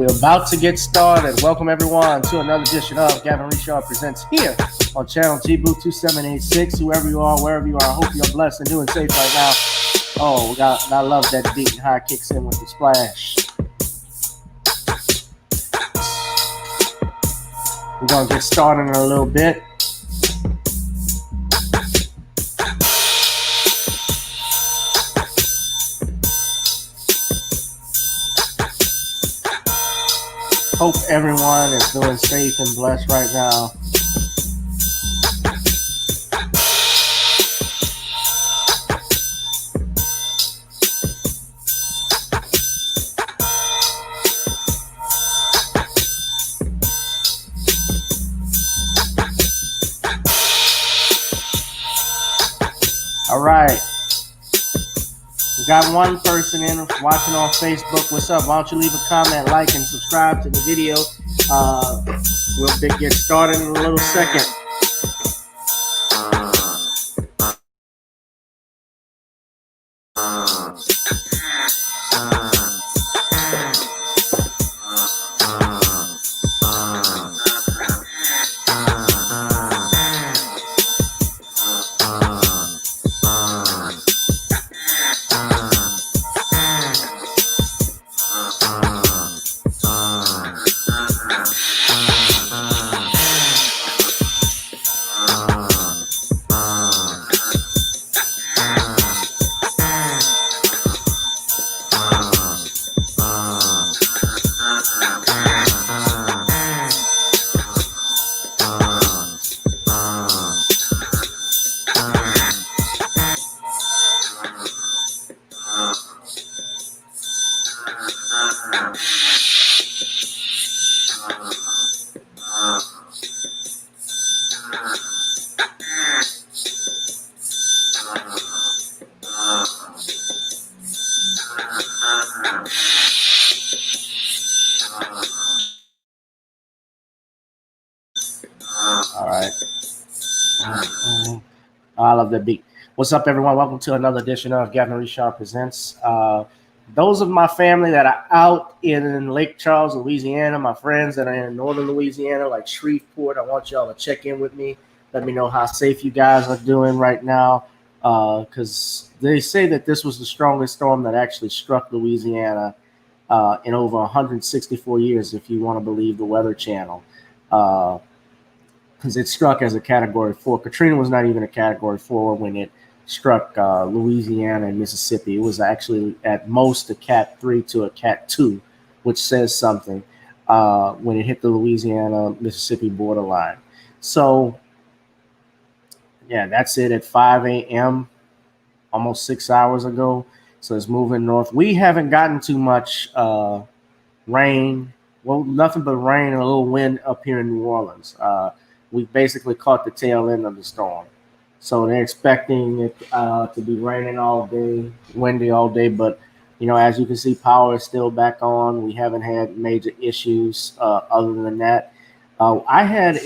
We're about to get started. Welcome everyone to another edition of Gavin Richard Presents here on channel G-Boot 2786. Whoever you are, wherever you are, I hope you're blessed and doing safe right now. Oh, I love that beat and how it kicks in with the splash. We're gonna get started in a little bit. Hope everyone is doing safe and blessed right now. All right. We got one person in watching on Facebook. What's up? Why don't you leave a comment, like, and subscribe to the video. We'll get started in a little second. All right. I love that beat. What's up, everyone? Welcome to another edition of Gavin Richard Presents. Those of my family that are out in Lake Charles, Louisiana, my friends that are in northern Louisiana, like Shreveport, I want y'all to check in with me. Let me know how safe you guys are doing right now, because they say that this was the strongest storm that actually struck Louisiana in over 164 years, if you want to believe the Weather Channel. Because it struck as a Category 4. Katrina was not even a Category 4 when it struck Louisiana and Mississippi. It was actually at most a Cat 3 to a Cat 2, which says something when it hit the Louisiana-Mississippi borderline. So, yeah, that's it at 5 a.m., almost 6 hours ago. So it's moving north. We haven't gotten too much rain. Well, nothing but rain and a little wind up here in New Orleans. We basically caught the tail end of the storm. So they're expecting it to be raining all day, windy all day. But, you know, as you can see, power is still back on. We haven't had major issues other than that. I had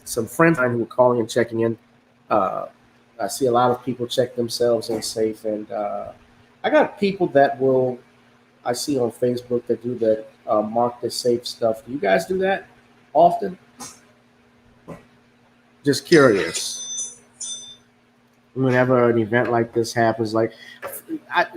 some friends who were calling and checking in. I see a lot of people check themselves in safe. And I got people that I see on Facebook that do that mark the safe stuff. Do you guys do that often? Just curious. Whenever an event like this happens, I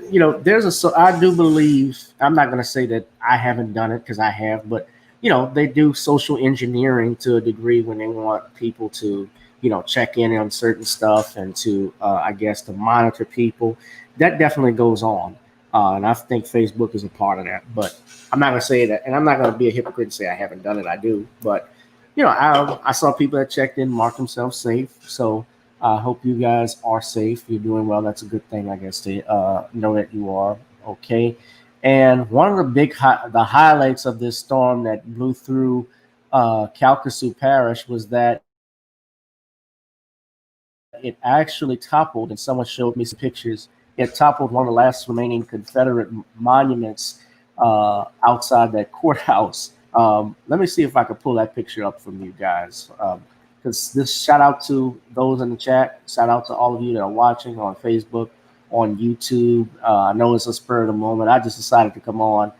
do believe, I'm not going to say that I haven't done it because I have, but, you know, they do social engineering to a degree when they want people to, you know, check in on certain stuff and to, I guess, to monitor people. That definitely goes on. And I think Facebook is a part of that. But I'm not going to say that. And I'm not going to be a hypocrite and say I haven't done it. I do. But, you know, I saw people that checked in, marked themselves safe. So I hope you guys are safe. You're doing well. That's a good thing, I guess, to know that you are okay. And one of the highlights of this storm that blew through Calcasieu Parish was that it actually toppled, and someone showed me some pictures. It toppled one of the last remaining Confederate monuments outside that courthouse. Let me see if I can pull that picture up from you guys. Because this shout out to those in the chat. Shout out to all of you that are watching on Facebook. on YouTube. I know it's a spur of the moment. I just decided to come on,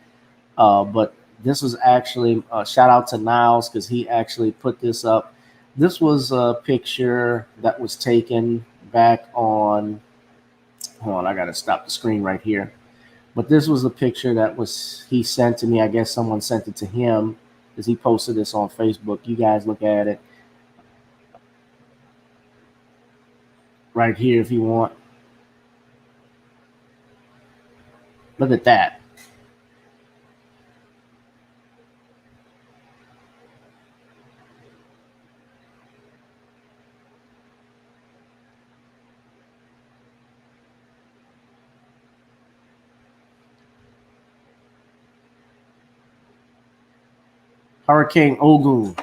but this was actually shout out to Niles because he actually put this up. This was a picture that was taken back on. Hold on, I got to stop the screen right here. But this was a picture that was he sent to me. I guess someone sent it to him because he posted this on Facebook. You guys look at it right here if you want. Look at that. Hurricane Ogun.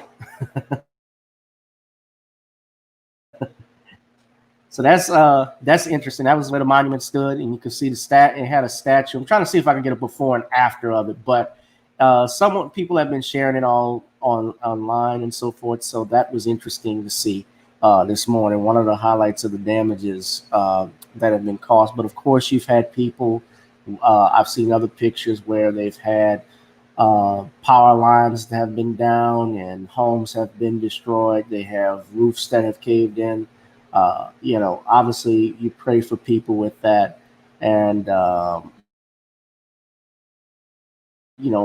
So that's interesting. That was where the monument stood, and you can see the stat. It had a statue. I'm trying to see if I can get a before and after of it, but some people have been sharing it all online and so forth. So that was interesting to see this morning. One of the highlights of the damages that have been caused. But of course, you've had people. I've seen other pictures where they've had power lines that have been down and homes have been destroyed. They have roofs that have caved in. Obviously you pray for people with that. And, I'm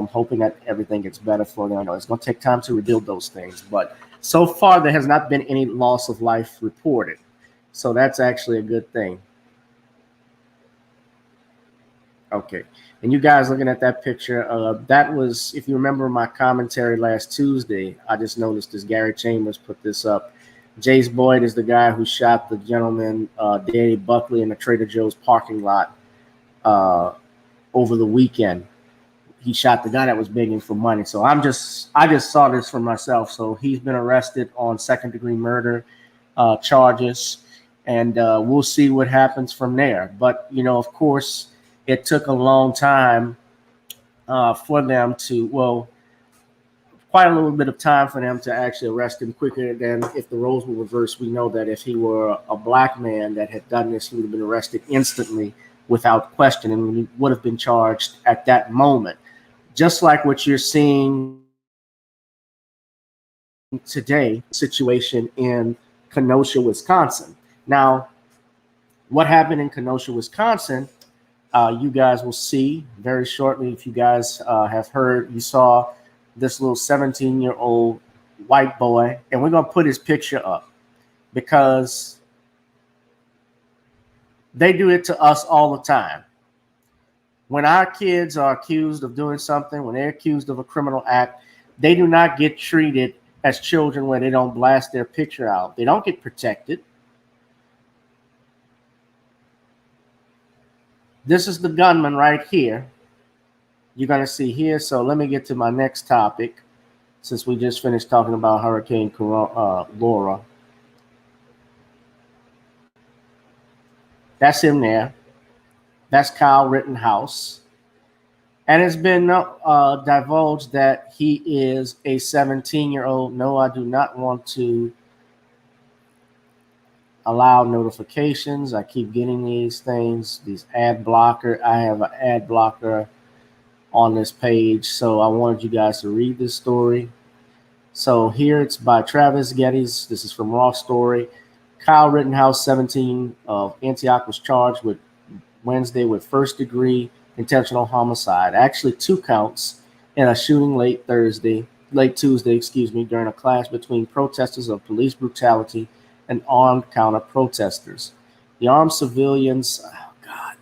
hoping that everything gets better for them. I know it's going to take time to rebuild those things, but so far there has not been any loss of life reported. So that's actually a good thing. Okay. And you guys looking at that picture, that was, if you remember my commentary last Tuesday, I just noticed this Gary Chambers put this up. Jace Boyd is the guy who shot the gentleman, Danny Buckley, in the Trader Joe's parking lot over the weekend. He shot the guy that was begging for money. So I just saw this for myself. So he's been arrested on second-degree murder charges, and we'll see what happens from there. But, of course, it took a long time for them to, quite a little bit of time for them to actually arrest him quicker than if the roles were reversed. We know that if he were a black man that had done this, he would have been arrested instantly without question, and he would have been charged at that moment. Just like what you're seeing today, situation in Kenosha, Wisconsin. Now, what happened in Kenosha, Wisconsin, you guys will see very shortly. If you guys have heard, you saw this little 17-year-old white boy, and we're going to put his picture up because they do it to us all the time. When our kids are accused of doing something, when they're accused of a criminal act, they do not get treated as children where they don't blast their picture out. They don't get protected. This is the gunman right here. You're going to see here. So let me get to my next topic since we just finished talking about Hurricane Laura. That's him there. That's Kylerittenhouse. And it's been divulged that he is a 17-year-old. No, I do not want to allow notifications. I keep getting these things, these ad blocker. I have an ad blocker on this page, so I wanted you guys to read this story. So here it's by Travis Geddes. This is from Raw Story. Kylerittenhouse, 17, of Antioch, was charged with Wednesday with first-degree intentional homicide. Actually, 2 counts in a shooting late Tuesday, during a clash between protesters of police brutality and armed counter-protesters. The armed civilians, oh God.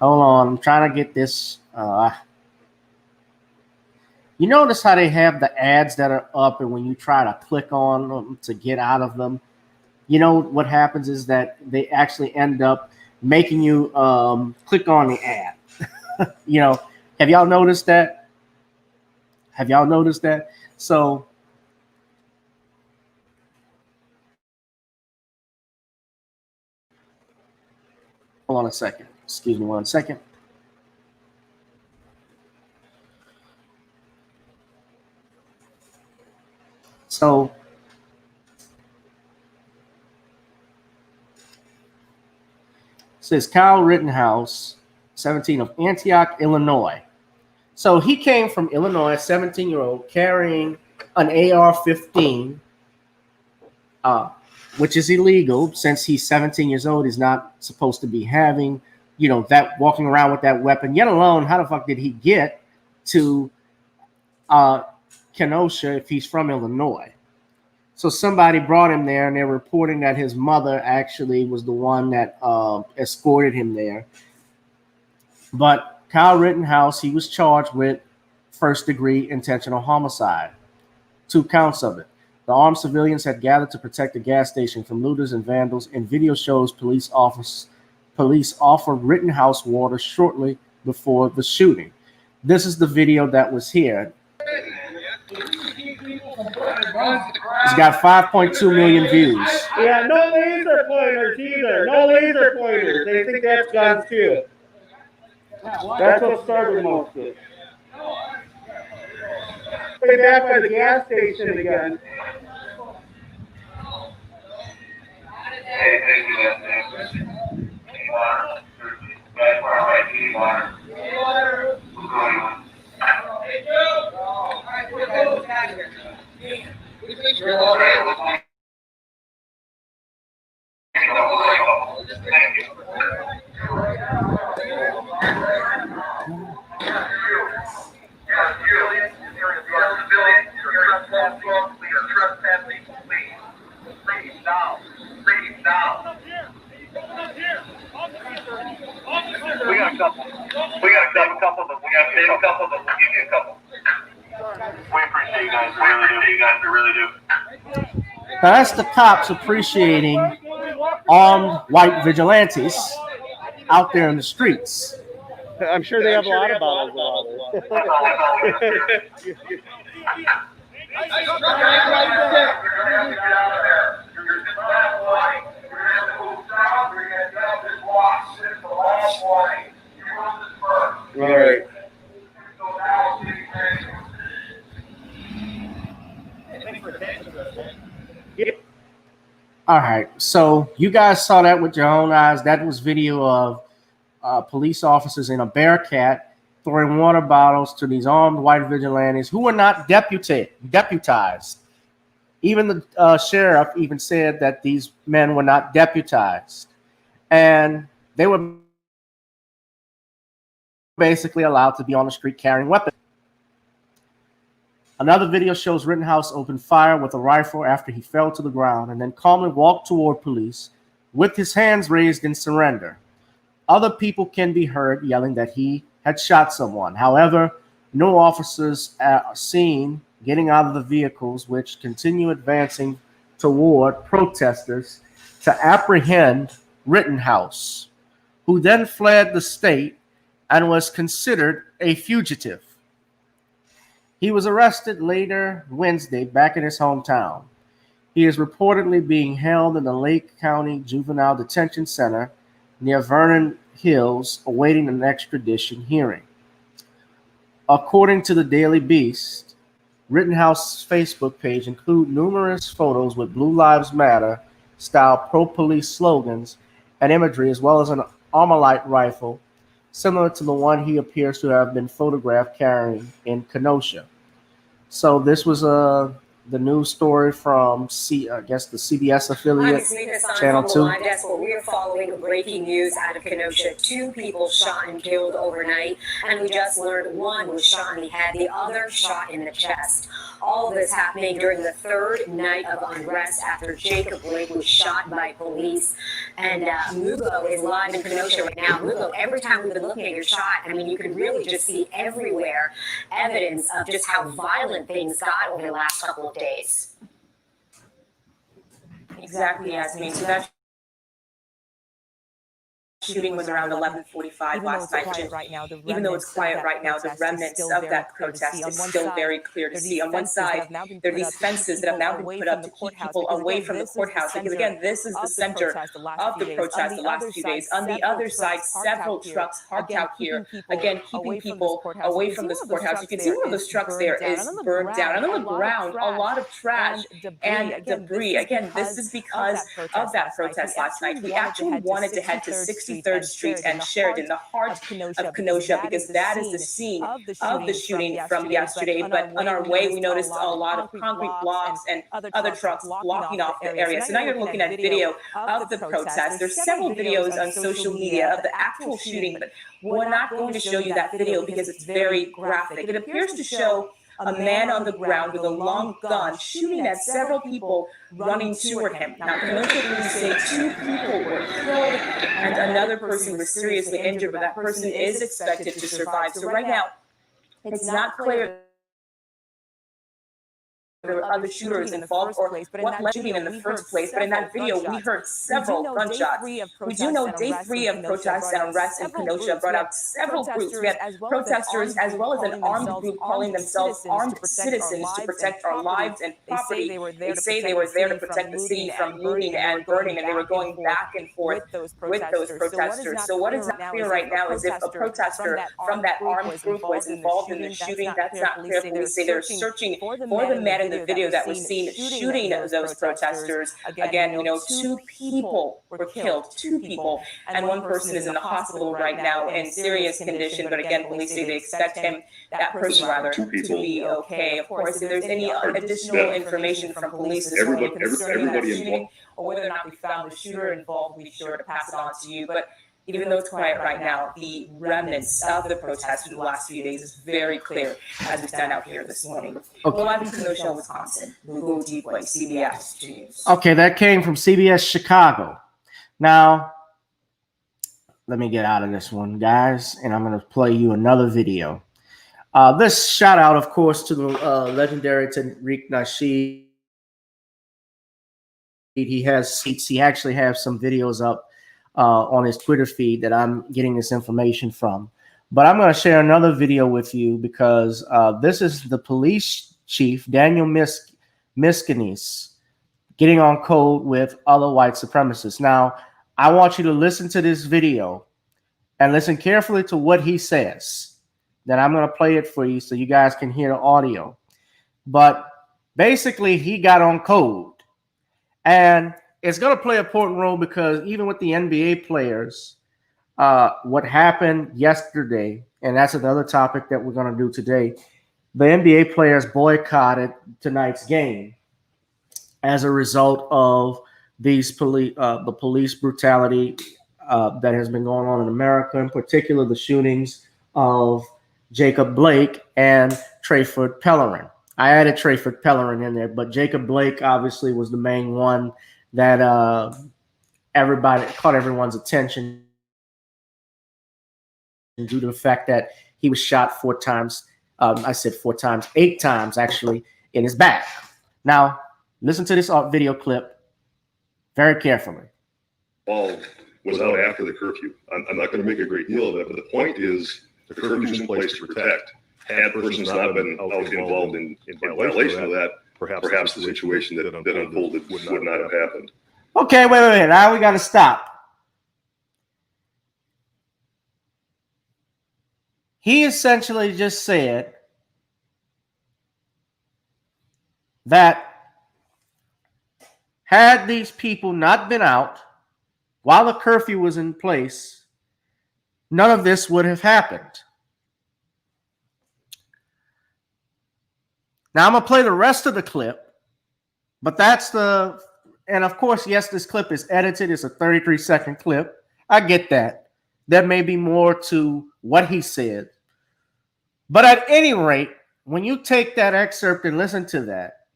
Hold on, I'm trying to get this. You notice how they have the ads that are up, and when you try to click on them to get out of them, what happens is that they actually end up making you click on the ad. Have y'all noticed that? So hold on a second. Excuse me 1 second. So says Kyle Rittenhouse, 17, of Antioch, Illinois. So he came from Illinois, 17-year-old, carrying an AR-15, which is illegal since he's 17 years old. He's not supposed to be having, that walking around with that weapon, yet alone, how the fuck did he get to Kenosha if he's from Illinois? So somebody brought him there, and they're reporting that his mother actually was the one that escorted him there. But Kyle Rittenhouse, he was charged with first-degree intentional homicide, 2 counts of it. The armed civilians had gathered to protect the gas station from looters and vandals, and video shows police offered Rittenhouse water shortly before the shooting. This is the video that was here. It's got 5.2 million views. Yeah, no laser pointers either. No laser pointers. They think that's guns too. That's what started most of it. Stay back by the gas station again. We got a couple, but we got to save a couple, but we'll give you a couple. We appreciate you guys. We really do. Now that's the cops appreciating armed white vigilantes out there in the streets. I'm sure they have a lot of bottles of All right. All right, so you guys saw that with your own eyes. That was video of police officers in a Bearcat throwing water bottles to these armed white vigilantes who were not deputized. Even the sheriff even said that these men were not deputized, and they were basically allowed to be on the street carrying weapons. Another video shows Rittenhouse opened fire with a rifle after he fell to the ground and then calmly walked toward police with his hands raised in surrender. Other people can be heard yelling that he had shot someone. However, no officers are seen getting out of the vehicles, which continue advancing toward protesters to apprehend Rittenhouse, who then fled the state and was considered a fugitive. He was arrested later Wednesday back in his hometown. He is reportedly being held in the Lake County Juvenile Detention Center near Vernon Hills, awaiting an extradition hearing. According to the Daily Beast, Rittenhouse's Facebook page includes numerous photos with Blue Lives Matter style pro-police slogans and imagery, as well as an Armalite rifle, similar to the one he appears to have been photographed carrying in Kenosha. So this was the news story from the CBS affiliate, Channel 2. We are following breaking news out of Kenosha. 2 people shot and killed overnight, and we just learned one was shot in the head, the other shot in the chest. All of this happening during the 3rd night of unrest after Jacob Blake was shot by police. And Mugo is live in Kenosha right now. Mugo, every time we've been looking at your shot, I mean, you can really just see everywhere evidence of just how violent things got over the last couple of days. Exactly, Yasmin. So that shooting was around 11:45 7:25 last night. Even though it's quiet right now, the remnants of that protest is still very clear to see. On one side, there are these fences that have now been put up to keep people away from the courthouse, because again, this is the center of the protest the last few days. On the other side, several trucks parked out here, again, keeping people away from this courthouse. You can see one of those trucks there is burned down. And on the ground, a lot of trash and debris. Again, this is because of that protest last night. We actually wanted to head to 63rd Street and Sheridan, the heart of Kenosha, because that is the scene of the shooting from yesterday. But on our way, we noticed a lot of concrete blocks and other trucks blocking off the area. So now you're looking at video of the protest. There's several videos on social media of the actual shooting, but we're not going to show you that video because it's very graphic. It appears to show a man on the ground with a long gun shooting at several people running toward him. Now, Kenosha police say 2 people were killed and another person was seriously injured, but that person is expected to survive. So right now, it's not clear there were other shooters involved or what led to shooting in the first place. But in that video, we heard several gunshots. We do know day 3 of protests and arrests in Kenosha brought out several groups. We had protesters as well as an armed group calling themselves armed citizens to protect our lives and property. They say they were there to protect the city from looting and burning, and they were going back and forth with those protesters. So what is not clear right now is if a protester from that armed group was involved in the shooting. That's not clear. Police say they're searching for the man in the video that was seen shooting those protesters. Again, 2 people were killed, 2 people, and 1 person is in the hospital right now in serious condition. But again, police say they expect that person rather, to be okay. Of course, if there's any additional information from police this morning concerning that shooting or whether or not we found the shooter involved, we'll be sure to pass it on to you. But even though it's quiet right now, the remnants of the protests for the last few days is very clear as we stand out here this morning. Okay. We're live in Kenosha, Wisconsin. We'll go deep way, CBS News. Okay, that came from CBS Chicago. Now, let me get out of this one, guys, and I'm going to play you another video. This shout out, of course, to the legendary Tariq Nasheed. He actually has some videos up on his Twitter feed that I'm getting this information from. But I'm going to share another video with you because this is the police chief, Daniel Miskinis, getting on code with other white supremacists. Now, I want you to listen to this video and listen carefully to what he says. Then I'm going to play it for you so you guys can hear the audio. But basically, he got on code. And it's going to play an important role because even with the NBA players, what happened yesterday, and that's another topic that we're going to do today, the NBA players boycotted tonight's game as a result of the police brutality that has been going on in America, in particular the shootings of Jacob Blake and Trayford Pellerin. I added Trayford Pellerin in there, but Jacob Blake obviously was the main one that everybody caught everyone's attention due to the fact that he was shot 4 times. I said 4 times, 8 times actually in his back. Now, listen to this video clip very carefully. All was out after the curfew. I'm not going to make a great deal of it, but the point is the curfew is in place to protect. Had persons not been involved in violation of that, perhaps the situation that unfolded would not have happened. Okay, wait. Now we got to stop. He essentially just said that had these people not been out while the curfew was in place, none of this would have happened. Now I'm going to play the rest of the clip, but and of course, yes, this clip is edited. It's a 33-second clip. I get that. There may be more to what he said. But at any rate, when you take that excerpt and listen to that,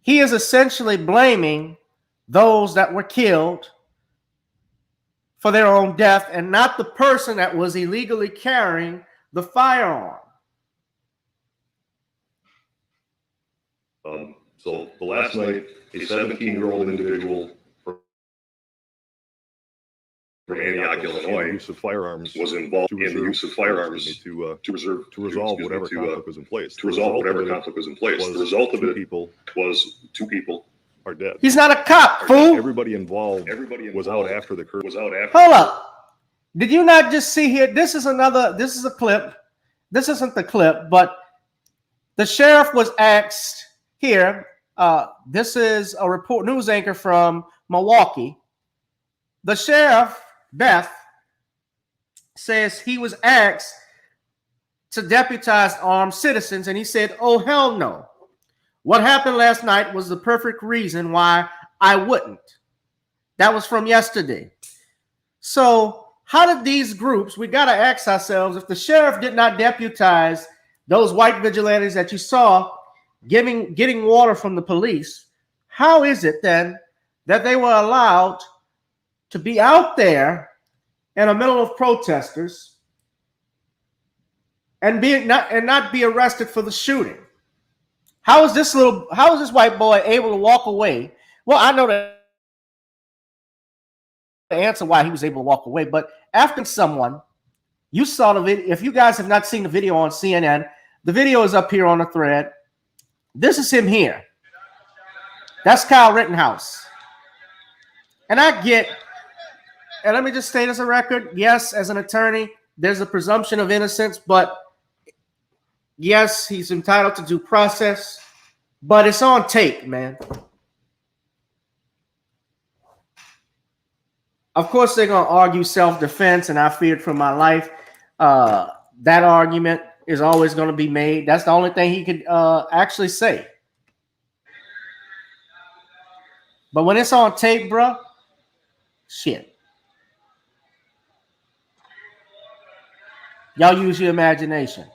he is essentially blaming those that were killed for their own death and not the person that was illegally carrying the firearm. So the last night, a 17-year-old individual from from Antioch, Illinois, use of firearms was involved in the use of firearms to resolve whatever conflict was in place. The result of it was two people are dead. He's not a cop, fool. Everybody involved was out after the curfew. Hold up. Did you not just see here? This is a clip. This isn't the clip, but the sheriff was asked here. This is a news anchor from Milwaukee. The sheriff, Beth, says he was asked to deputize armed citizens, and he said, "Oh, hell no. What happened last night was the perfect reason why I wouldn't." That was from yesterday. So how did these groups, we got to ask ourselves, if the sheriff did not deputize those white vigilantes that you saw getting water from the police, how is it then that they were allowed to be out there in the middle of protesters and not be arrested for the shooting? How is this white boy able to walk away? Well, I know the answer why he was able to walk away, but after someone, you saw the video. If you guys have not seen the video on CNN, the video is up here on the thread. This is him here. That's Kylerittenhouse. And I get, and let me just state as a record, yes, as an attorney, there's a presumption of innocence, but yes, he's entitled to due process, but it's on tape, man. Of course, they're going to argue self-defense, and I feared for my life. That argument is always going to be made. That's the only thing he could actually say. But when it's on tape, bro, shit. Y'all use your imagination.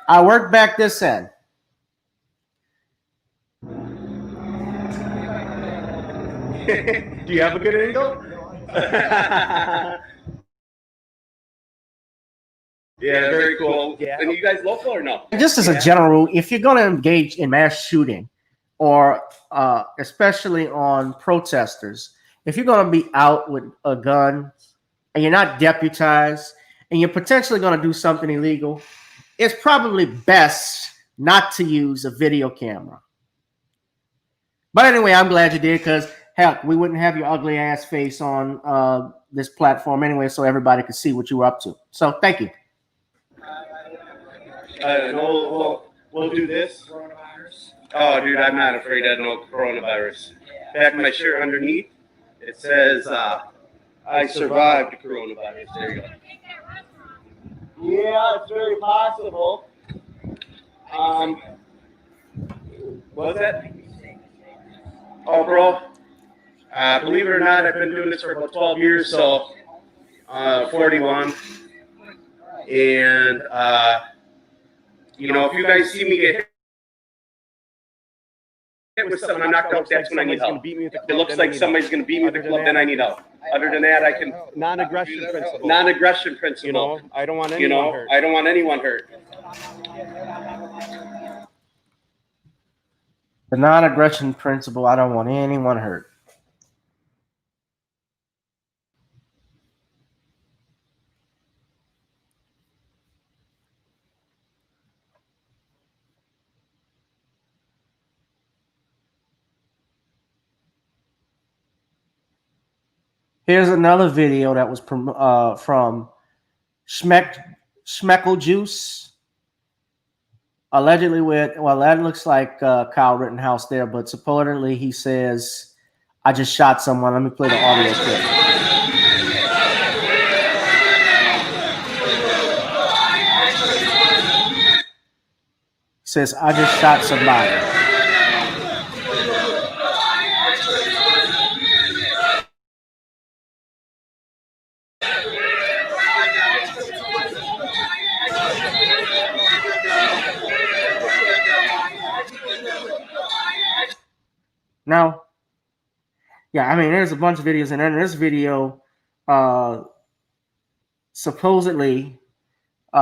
I work back this end. Do you have a good angle? Yeah, very cool. Yeah. And you guys local or no? Just as a general rule, if you're going to engage in mass shooting, or especially on protesters, if you're going to be out with a gun and you're not deputized and you're potentially going to do something illegal, it's probably best not to use a video camera. But anyway, I'm glad you did, because hell, we wouldn't have your ugly ass face on this platform anyway, so everybody could see what you were up to. So thank you. We'll do this. Oh, dude, I'm not afraid of no coronavirus. Back my shirt underneath, it says, I survived coronavirus. There you go. Yeah, it's very possible. What's that? Oh, bro. Believe it or not, I've been doing this for about 12 years, so 41. And, if you guys see me get hit with something, I'm knocked out, that's when I need help. It looks like somebody's going to beat me with the club, then I need help. Other than that, I can... Non-aggression principle. Non-aggression principle. I don't want anyone hurt. I don't want anyone hurt. The non-aggression principle, I don't want anyone hurt. Here's another video that was from Schmecklejuice, allegedly with, well, that looks like Kylerittenhouse there, but supposedly he says, "I just shot someone." Let me play the audio clip. He says, "I just shot somebody." Now, yeah, I mean, there's a bunch of videos, and in this video, supposedly,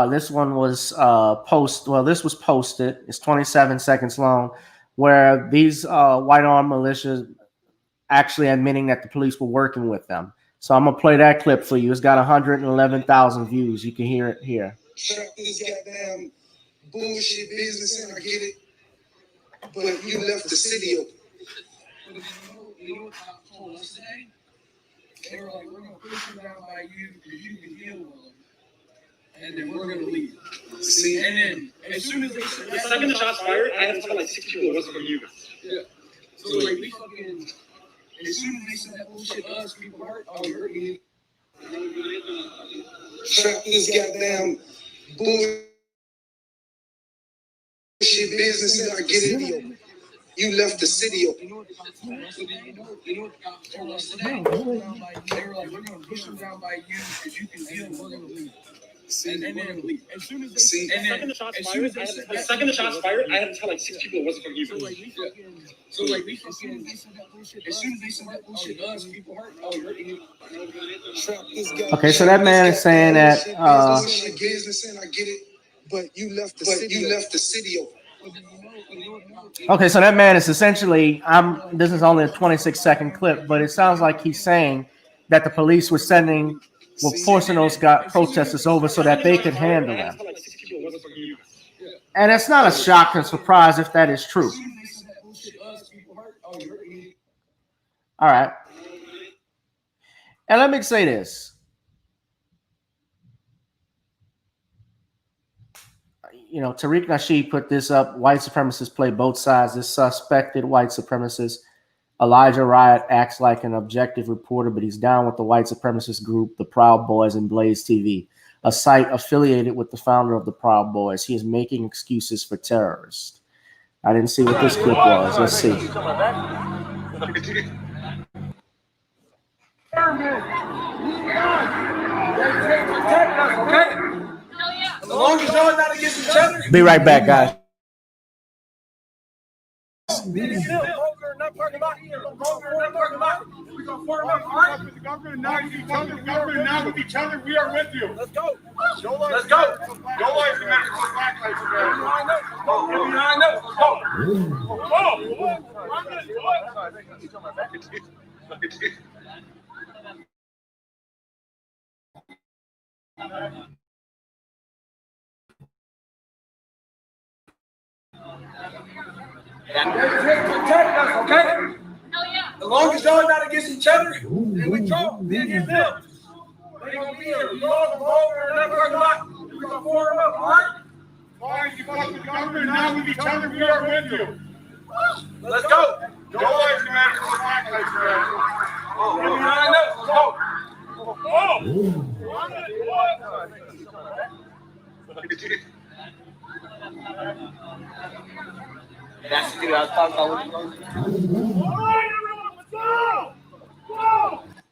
this one was this was posted. It's 27 seconds long. where these white armed militias actually admitting that the police were working with them. So I'm gonna play that clip for you. It's got 111,000 views. You can hear it here. Shut up this goddamn bullshit business, and I get it, but you left the city open. You know what I told us today? They were like, we're gonna push them down by you because you can deal with them, and then we're gonna leave. See, and then as soon as they said, the second the shots fired, I had to tell like 6 people it wasn't from you. Yeah. So like we fucking, as soon as they said that bullshit to us, people hurt. Oh, you're hurting. Shut this goddamn bullshit business, and I get it. You left the city open. You know what the cops told us today? They were like, we're gonna push them down by you because you can deal with them. We're gonna leave. And then as soon as they the second the shots fired, I had to tell like 6 people it wasn't from you. So like we fucking, as soon as they said that bullshit to us, people hurt. Oh, you're hurting. Okay, so that man is saying that business, and I get it, but you left the city open. okay, so that man is essentially, this is only a 26-second clip, but it sounds like he's saying that the police were forcing those protesters over so that they could handle them. And it's not a shock and surprise if that is true. All right. And let me say this. You know, Tariq Nasheed put this up. White supremacists play both sides. This suspected white supremacist, Elijah Riot, acts like an objective reporter, but he's down with the white supremacist group, the Proud Boys, and Blaze TV, a site affiliated with the founder of the Proud Boys. He is making excuses for terrorists. I didn't see what this clip was. Let's see. As long as y'all not against each other. Be right back, guys. The government not with each other. We are with you. Let's go. Let's go. Your life is better than black lives. Behind us. Protect us, okay? As long as y'all not against each other, and we talk, we against them. They gonna be here. We all gonna go over in that parking lot. We gonna form them up, all right? As long as you fuck with the government, not with each other, we are with you. Let's go. Your lives matter for black lives matter. Behind us, let's go. That's the dude I was talking about. All right, everyone, let's go! Go!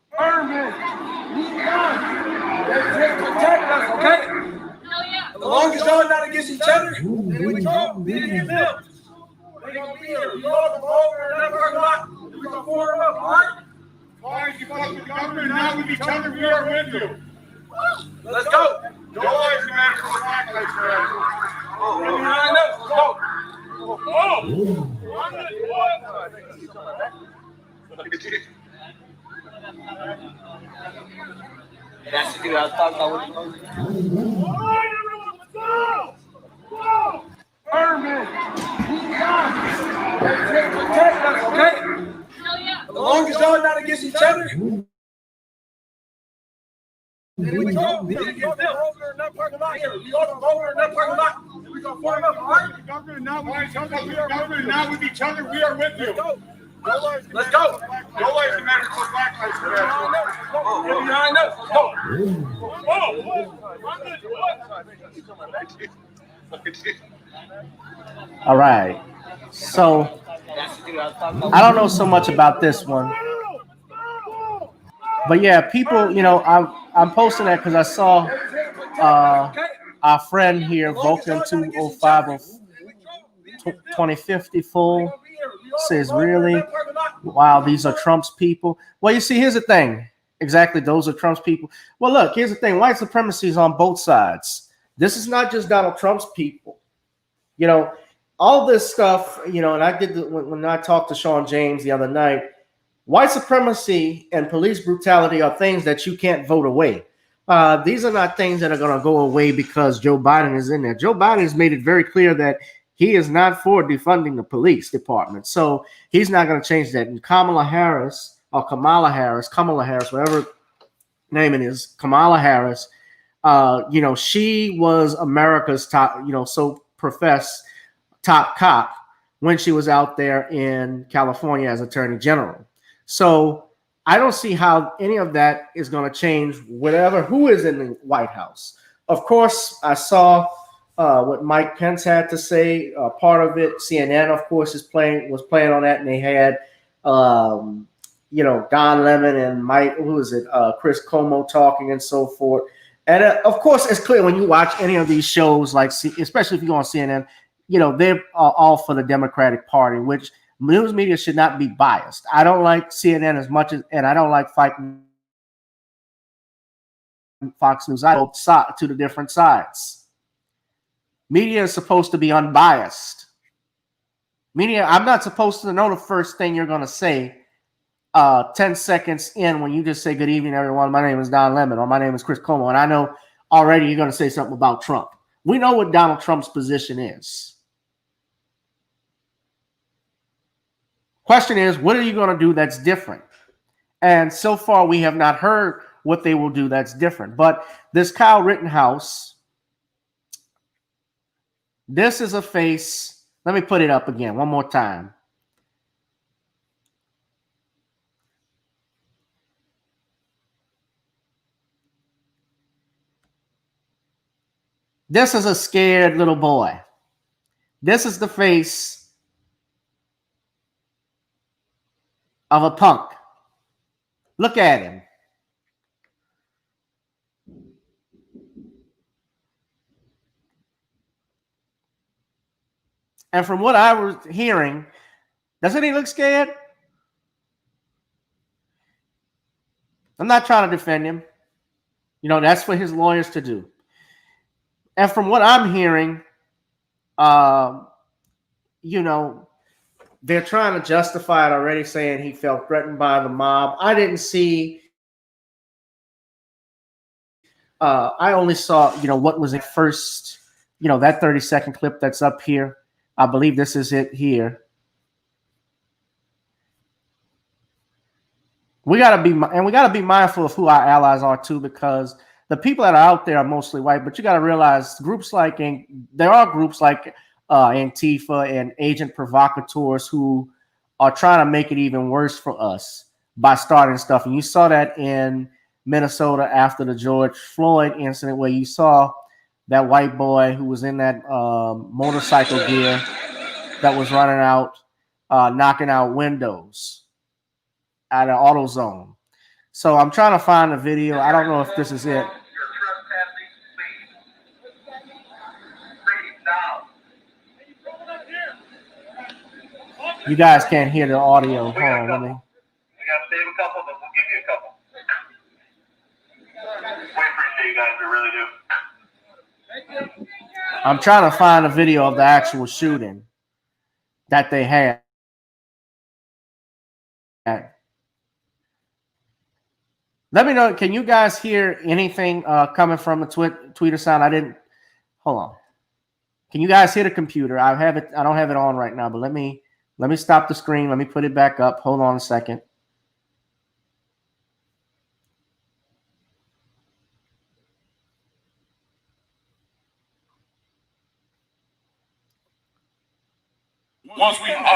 Herman, protect us, okay? Hell yeah. As long as y'all not against each other, and we talk, we against them. They gonna be here. We all gonna go over in that parking lot. We gonna form them up, all right? As long as you fuck with the government, not with each other, we are with you. Let's go. Your lives matter for black lives matter. Behind us, let's go. That's the dude I was talking about. All right, everyone, let's go! Go! Herman, protect us, okay? Hell yeah. As long as y'all not against each other. And we talk, we against them. Over in that parking lot here. We all gonna go over in that parking lot. We gonna form up, all right? The government not with each other. We are government not with each other. We are with you. Let's go. Your lives matter for black lives matter. Behind us, let's go. All right. So I don't know so much about this one. But yeah, people, you know, I'm posting that because I saw our friend here, Vulcan 205 2050 full, says, really? Wow, these are Trump's people. Well, you see, here's the thing. Exactly, those are Trump's people. Well, look, here's the thing. White supremacy is on both sides. This is not just Donald Trump's people. You know, all this stuff, you know, and I did when I talked to Sean James the other night, white supremacy and police brutality are things that you can't vote away. These are not things that are going to go away because Joe Biden is in there. Joe Biden has made it very clear that he is not for defunding the police department. So he's not going to change that. And Kamala Harris, whatever name it is, Kamala Harris, you know, she was America's top, you know, so professed top cop when she was out there in California as Attorney General. So I don't see how any of that is going to change who is in the White House. Of course, I saw what Mike Pence had to say. Part of it, CNN, of course, was playing on that, and they had, you know, Don Lemon and Chris Cuomo talking and so forth. And of course, it's clear when you watch any of these shows, like especially if you go on CNN, you know, they're all for the Democratic Party, which news media should not be biased. I don't like CNN as much as, and I don't like Fox News. I go to the different sides. Media is supposed to be unbiased. Media, I'm not supposed to know the first thing you're going to say 10 seconds in when you just say, good evening, everyone. My name is Don Lemon, or my name is Chris Cuomo, and I know already you're going to say something about Trump. We know what Donald Trump's position is. Question is, what are you going to do that's different? And so far, we have not heard what they will do that's different. But this Kylerittenhouse, this is a face. Let me put it up again one more time. This is a scared little boy. This is the face of a punk. Look at him. And from what I was hearing, doesn't he look scared? I'm not trying to defend him. You know, that's for his lawyers to do. And from what I'm hearing, you know, they're trying to justify it already, saying he felt threatened by the mob. I didn't see. I only saw, you know, what was at first, you know, that 30-second clip that's up here. I believe this is it here. We gotta be mindful of who our allies are too, because the people that are out there are mostly white. But you got to realize there are groups like Antifa and agent provocateurs who are trying to make it even worse for us by starting stuff. And you saw that in Minnesota after the George Floyd incident, where you saw that white boy who was in that motorcycle gear that was running out, knocking out windows at an AutoZone. So I'm trying to find a video. I don't know if this is it. You guys can't hear the audio. Hold on, let me. We got to save a couple, but we'll give you a couple. We appreciate you guys. We really do. I'm trying to find a video of the actual shooting that they had. Let me know. Can you guys hear anything coming from the Twitter sound? I didn't. Hold on. Can you guys hear the computer? I have it. I don't have it on right now, but let me stop the screen. Let me put it back up. Hold on a second. I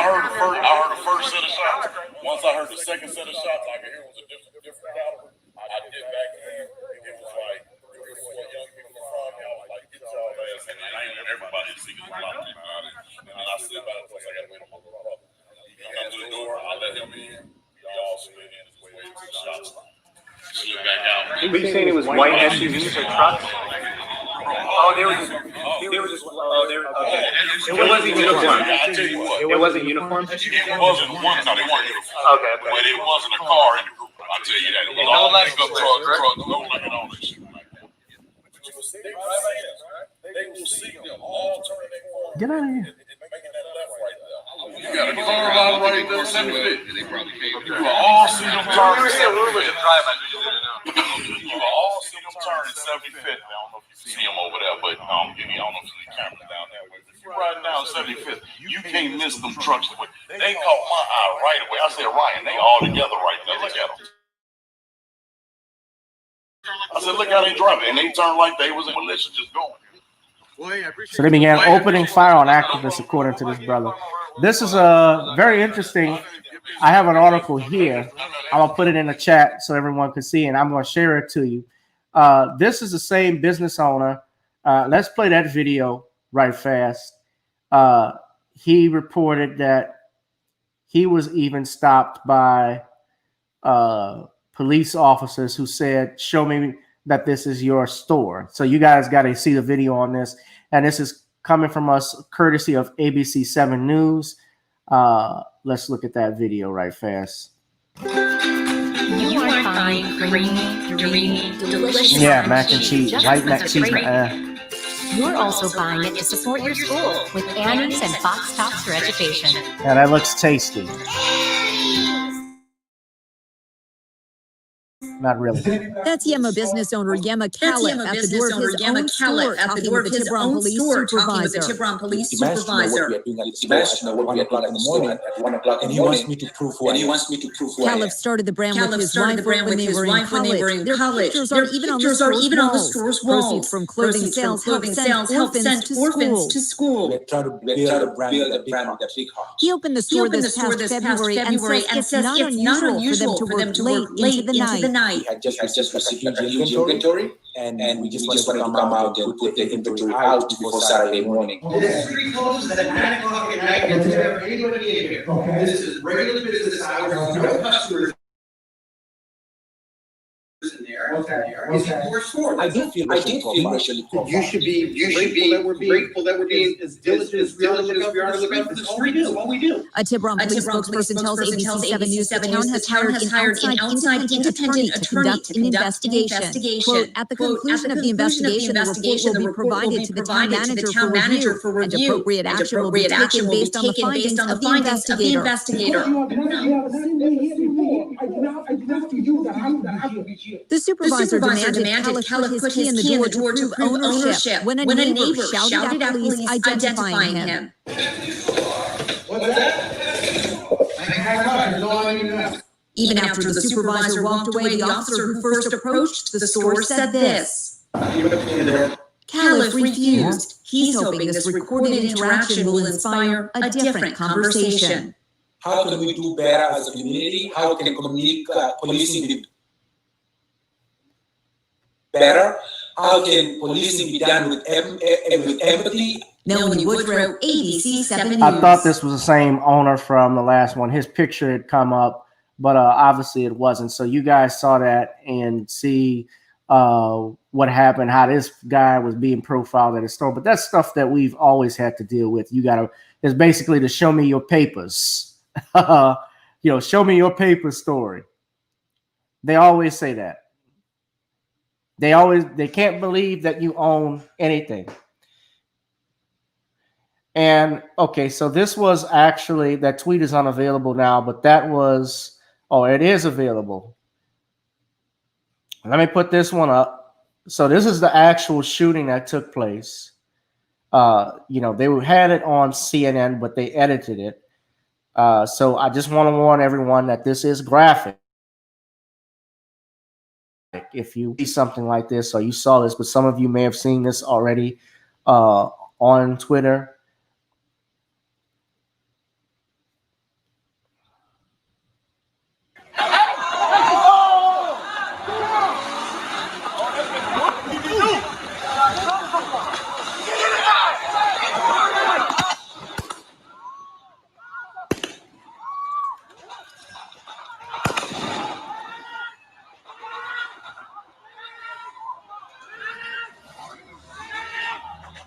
heard the first set of shots. Once I heard the second set of shots, I could hear it was a different caliber. I did back in. It was like 3 or 4 young people from me. I was like, get y'all ass in. I ain't everybody in secret about it. And then I sit by it because I got to wait on my brother. He come to the door. I let him in. We all slid in his way to the shots. Slid back out. Were you saying it was white SUVs or trucks? They were just. Okay. It wasn't uniform. It wasn't uniform. It wasn't one. No, they weren't uniform. Okay. But it wasn't a car in the group. I tell you that. It was all pickup trucks, no limit on it, shit like that. They will see them all turning their corner. Get out of here. got a car lot right there, 75th. You will all see them turn at 75th. You will all see them turn at 75th. I don't know if you see them over there, but I don't know if you see the camera down that way. If you're riding down 75th, you can't miss them trucks. They caught my eye right away. I said, Ryan, they all together right there. Look at them. I said, look how they driving. And they turned like they was in militia just going. So they began opening fire on activists, according to this brother. This is a very interesting. I have an article here. I'm going to put it in the chat so everyone can see, and I'm going to share it to you. This is the same business owner. Let's play that video right fast. He reported that he was even stopped by police officers who said, show me that this is your store. So you guys got to see the video on this. And this is coming from us courtesy of ABC 7 News. Let's look at that video right fast. You are buying creamy, dreamy, delicious mac and cheese, white mac and cheese. You're also buying it to support your school with Annie's and Fox Talks for Education. Yeah, that looks tasty. Not really. That's Yema business owner Yema Calip at the door of his own store talking with the Tiburon police supervisor. What we are doing at 1 o'clock in the morning, and he wants me to prove who I am. Calip started the brand with his wife when they were in college. Their pictures are even on the store's walls. Proceeds from clothing sales help send orphans to school. We try to build a brand with a big heart. He opened the store this past February and says it's not unusual for them to work late into the night. We had just received a huge inventory, and we just wanted to come out and put the inventory out before Saturday morning. This street closes at 9 o'clock at night. There's never anybody in here. Okay. This is regular business hours. No customers in there. Okay. Is it your store? I did feel racially profiled. You should be grateful that we're being as diligent as we are to look out for the street. Is what we do. A Tiburon police spokesperson tells ABC 7 News the town has hired an outside independent attorney to conduct an investigation. Quote, at the conclusion of the investigation, the report will be provided to the town manager for review, and appropriate action will be taken based on the findings of the investigator. The supervisor demanded Calip put his key in the door to prove ownership when a neighbor shouted at police identifying him. What's that? Even after the supervisor walked away, the officer who first approached the store said this. Calip refused. He's hoping this recorded interaction will inspire a different conversation. How can we do better as a community? How can policing be better? How can policing be done with empathy? Melanie Woodrow, ABC 7 News. I thought this was the same owner from the last one. His picture had come up, but obviously it wasn't. So you guys saw that and see what happened, how this guy was being profiled at his store. But that's stuff that we've always had to deal with. It's basically to show me your papers. Show me your paper story. They always say that. They can't believe that you own anything. And okay, so this was actually, that tweet is unavailable now, but that was, it is available. Let me put this one up. So this is the actual shooting that took place. They had it on CNN, but they edited it. So I just want to warn everyone that this is graphic. If you see something like this, or you saw this, but some of you may have seen this already on Twitter.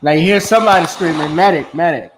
Now you hear somebody screaming, medic, medic.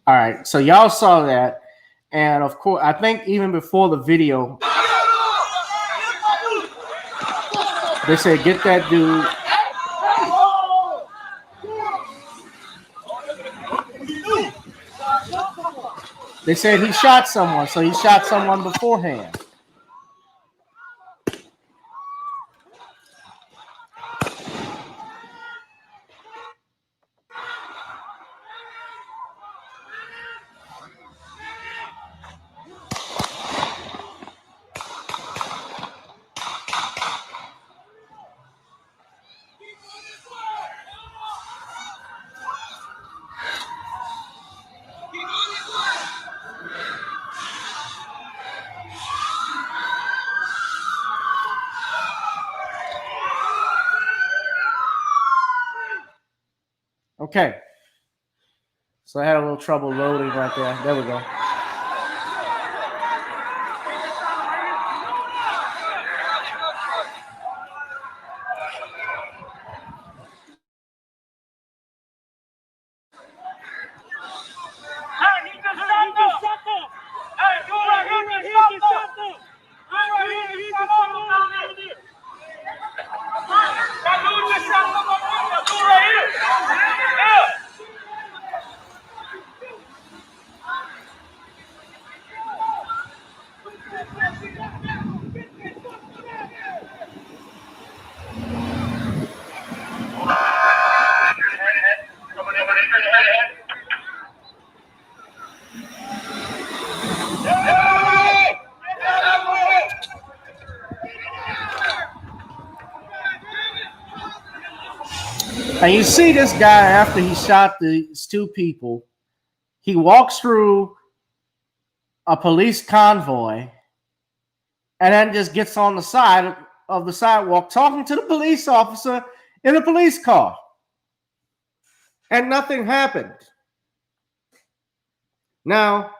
All right, so y'all saw that, and of course, I think even before the video, they said, "Get that dude." They said he shot someone, so he shot someone beforehand. Okay. So I had a little trouble loading right there. There we go. And you see this guy after he shot these two people, he walks through a police convoy and then just gets on the side of the sidewalk talking to the police officer in a police car. And nothing happened. Now,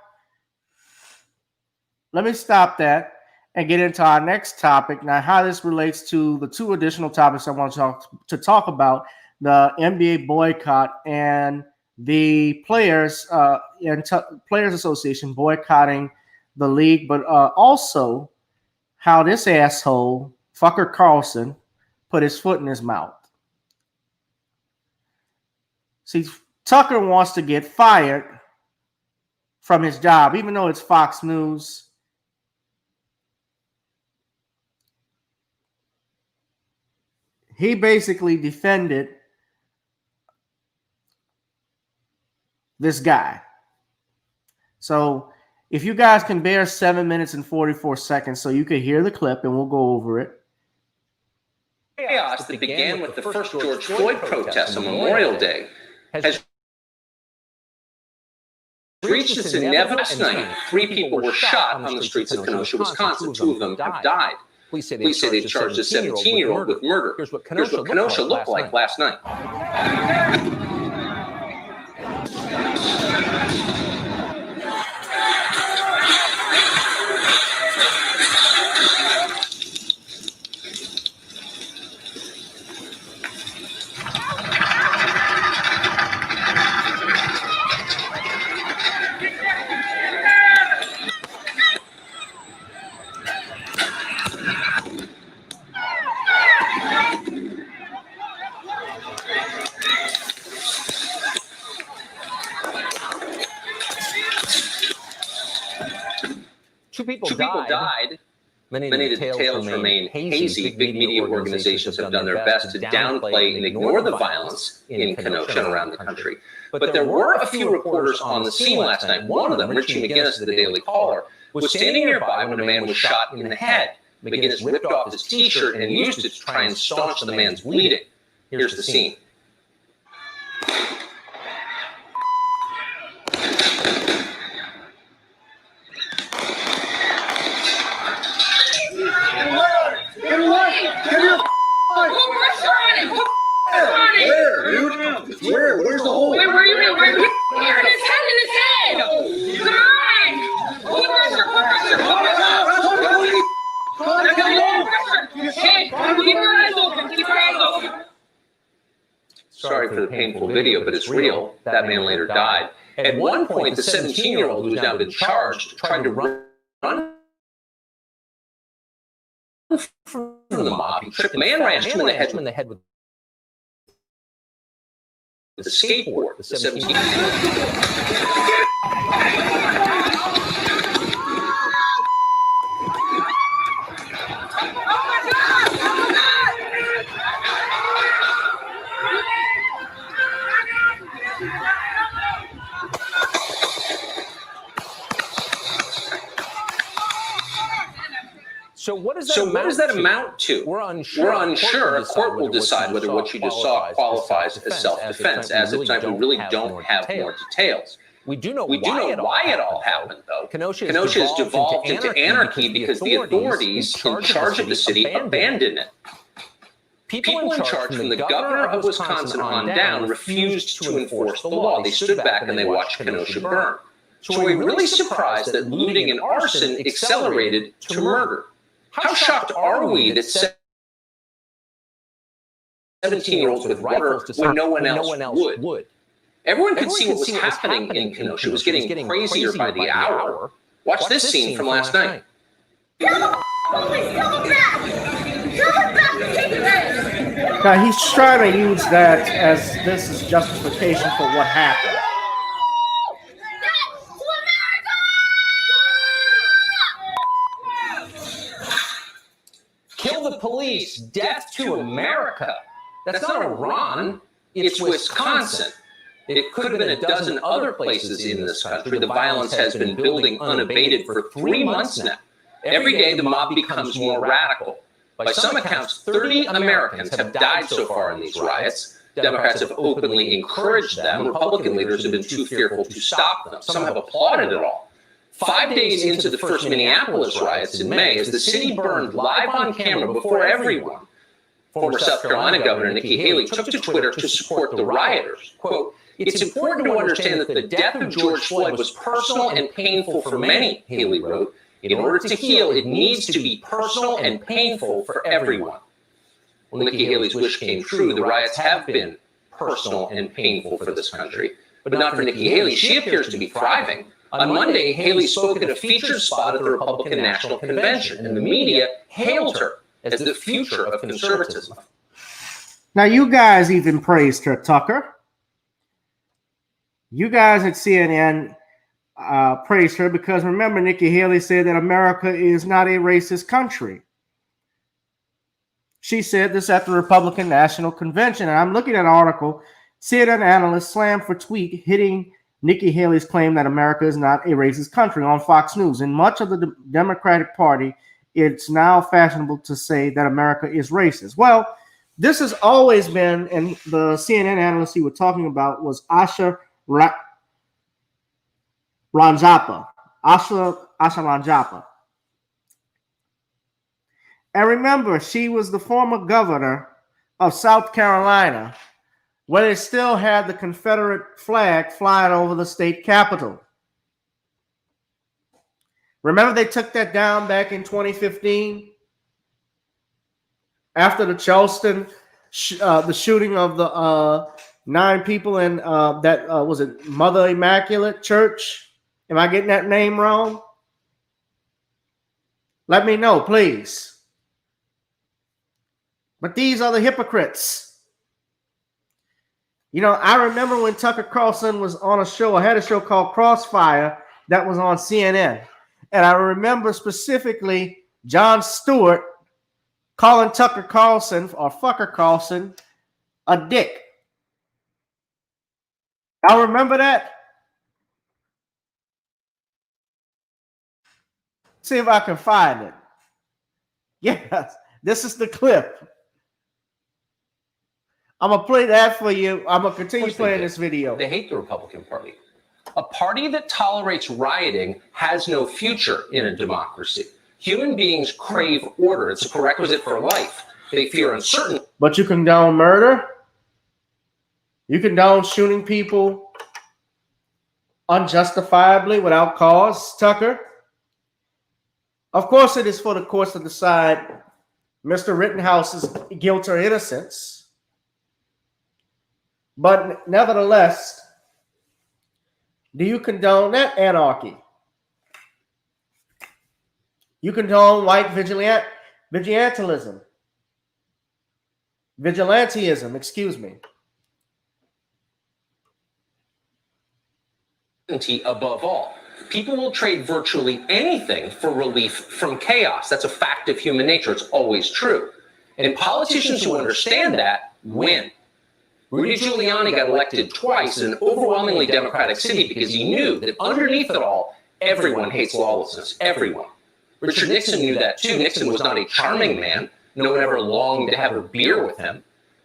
let me stop that and get into our next topic. Now, how this relates to the two additional topics I want to talk about, the NBA boycott and the Players Association boycotting the league, but also how this asshole, fucker Carlson, put his foot in his mouth. See, Tucker wants to get fired from his job, even though it's Fox News. He basically defended this guy. So if you guys can bear 7 minutes and 44 seconds so you can hear the clip and we'll go over it. Chaos that began with the first George Floyd protests on Memorial Day has reached its inevitable night. 3 people were shot on the streets of Kenosha, Wisconsin. 2 of them have died. Police say they charged a 17-year-old with murder. Here's what Kenosha looked like last night. Two people died. Many of the details remain hazy. Big media organizations have done their best to downplay and ignore the violence in Kenosha and around the country. But there were a few reporters on the scene last night. One of them, Richie McGinnis of the Daily Caller, was standing nearby when a man was shot in the head. McGinnis ripped off his T-shirt and used it to try and staunch the man's bleeding. Here's the scene. Where? Where's the hole? Where you in? Where you in his head? Come on! Put pressure! Keep your eyes open! Keep your eyes open! Sorry for the painful video, but it's real. That man later died. At one point, the 17-year-old who's now been charged tried to run from the mob. He tripped the man, rammed him in the head with the skateboard. The 17-year-old. So what does that amount to? We're unsure. A court will decide whether what you just saw qualifies as self-defense. As of tonight, we really don't have more details. We do know why it all happened, though. Kenosha has devolved into anarchy because the authorities in charge of the city abandoned it. People in charge, from the governor of Wisconsin on down, refused to enforce the law. They stood back and they watched Kenosha burn. So we're really surprised that looting and arson accelerated to murder. How shocked are we that 17-year-olds with rifles when no one else would? Everyone could see what was happening in Kenosha. It was getting crazier by the hour. Watch this scene from last night. Now he's trying to use that as this is justification for what happened. Kill the police, death to America. That's not Iran, it's Wisconsin. It could have been a dozen other places in this country. The violence has been building unabated for 3 months now. Every day the mob becomes more radical. By some accounts, 30 Americans have died so far in these riots. Democrats have openly encouraged them. Republican leaders have been too fearful to stop them. Some have applauded it all. 5 days into the first Minneapolis riots in May, as the city burned live on camera before everyone, former South Carolina Governor Nikki Haley took to Twitter to support the rioters. Quote, "It's important to understand that the death of George Floyd was personal and painful for many," Haley wrote. "In order to heal, it needs to be personal and painful for everyone." Well, Nikki Haley's wish came true. The riots have been personal and painful for this country, but not for Nikki Haley. She appears to be thriving. On Monday, Haley spoke at a featured spot at the Republican National Convention, and the media hailed her as the future of conservatism. Now, you guys even praised her, Tucker. You guys at CNN praised her because, remember, Nikki Haley said that America is not a racist country. She said this at the Republican National Convention, and I'm looking at an article, CNN analyst slammed for tweet hitting Nikki Haley's claim that America is not a racist country on Fox News. In much of the Democratic Party, it's now fashionable to say that America is racist. Well, this has always been, and the CNN analyst you were talking about was Asha Ranjappa. Asha Ranjappa. And remember, she was the former governor of South Carolina, where they still had the Confederate flag flying over the state capitol. Remember they took that down back in 2015? After the Charleston, the shooting of the 9 people in was it Mother Immaculate Church? Am I getting that name wrong? Let me know, please. But these are the hypocrites. You know, I remember when Tucker Carlson was on a show, I had a show called Crossfire that was on CNN. And I remember specifically Jon Stewart calling Tucker Carlson, or Fucker Carlson, a dick. Y'all remember that? See if I can find it. Yes, this is the clip. I'm going to play that for you. I'm going to continue playing this video. They hate the Republican Party. A party that tolerates rioting has no future in a democracy. Human beings crave order. It's a prerequisite for life. They fear uncertainty. But you condone murder? You condone shooting people unjustifiably without cause, Tucker? Of course it is for the courts to decide Mr. Rittenhouse's guilt or innocence. But nevertheless, Do you condone that anarchy? You condone white vigilantism. Vigilantism, excuse me. Above all, people will trade virtually anything for relief from chaos. That's a fact of human nature. It's always true. And politicians who understand that win. Rudy Giuliani got elected twice in an overwhelmingly Democratic city because he knew that underneath it all, everyone hates lawlessness. Everyone. Richard Nixon knew that too. Nixon was not a charming man. No one ever longed to have a beer with him.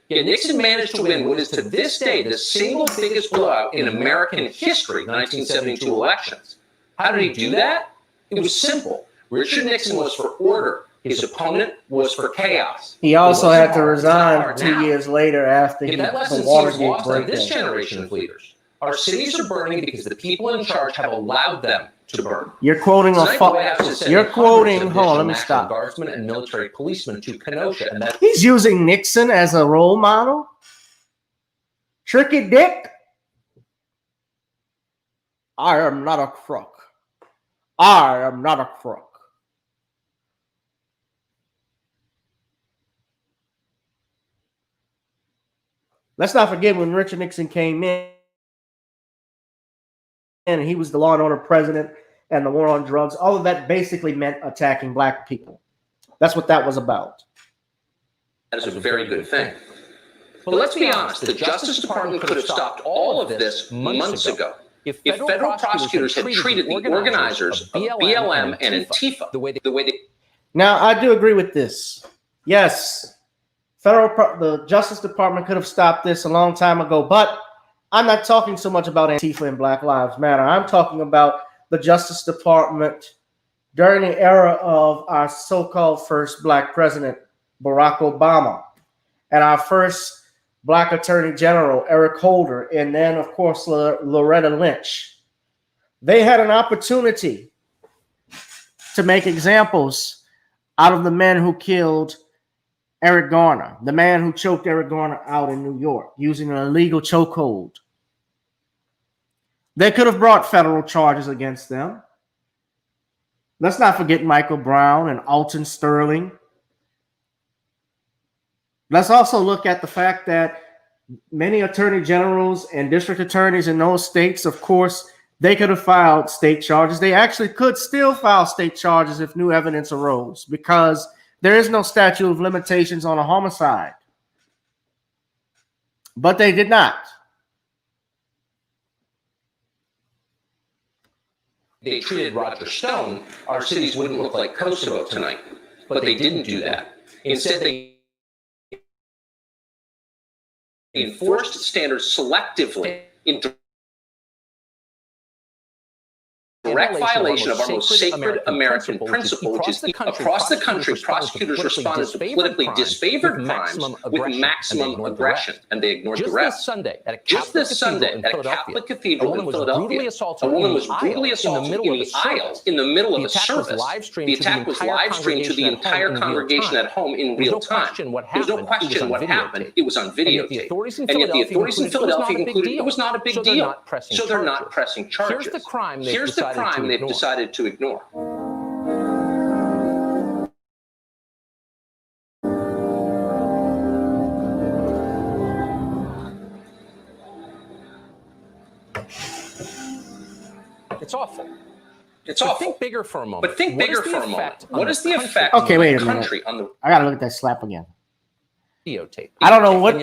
Yet Nixon managed to win what is to this day the single biggest blowout in American history, the 1972 elections. How did he do that? It was simple. Richard Nixon was for order. His opponent was for chaos. He also had to resign 2 years later after he that lesson the seems Watergate lost on break-in. this generation of leaders. Our cities are burning because the people in charge have allowed them to burn. You're quoting a you're quoting. Hold on, let me National stop. Guardsmen and military policemen to Kenosha, and that He's using Nixon as a role model. Tricky Dick. I am not a crook. I am not a crook. Let's not forget when Richard Nixon came in and he was the law and order president and the war on drugs. All of that basically meant attacking black people. That's what that was about. is a very good thing. But let's be honest, the Justice Department could have stopped all of this months ago. If federal prosecutors had treated the organizers of BLM and Antifa the way they Now, I do agree with this. Yes, the Justice Department could have stopped this a long time ago, but I'm not talking so much about Antifa and Black Lives Matter. I'm talking about the Justice Department during the era of our so-called first black president, Barack Obama, and our first black attorney general, Eric Holder, and then, of course, Loretta Lynch. They had an opportunity to make examples out of the men who killed Eric Garner, the man who choked Eric Garner out in New York using an illegal chokehold. They could have brought federal charges against them. Let's not forget Michael Brown and Alton Sterling. Let's also look at the fact that many attorney generals and district attorneys in those states, of course, they could have filed state charges. They actually could still file state charges if new evidence arose because there is no statute of limitations on a homicide. But they did not. they treated Roger Stone, our cities wouldn't look like Kosovo tonight. But they didn't do that. Instead, they enforced standards selectively in direct violation of our most sacred American principle, which is across the country, prosecutors responded to politically disfavored crimes with maximum aggression, and they ignored the rest. Just this Sunday, at a Catholic cathedral in Philadelphia, a woman was brutally assaulted in the aisle in the middle of a service. The attack was live streamed to the entire congregation at home in real time. There's no question what happened. It was on videotape. And yet the authorities in Philadelphia concluded it was not a big deal. So they're not pressing charges. Here's the crime they've decided to ignore. It's awful. It's awful. Think bigger for a moment. But think bigger for a moment. What is the effect Okay, wait a on the minute. country on the I gotta look at that slap again. videotape? I don't know what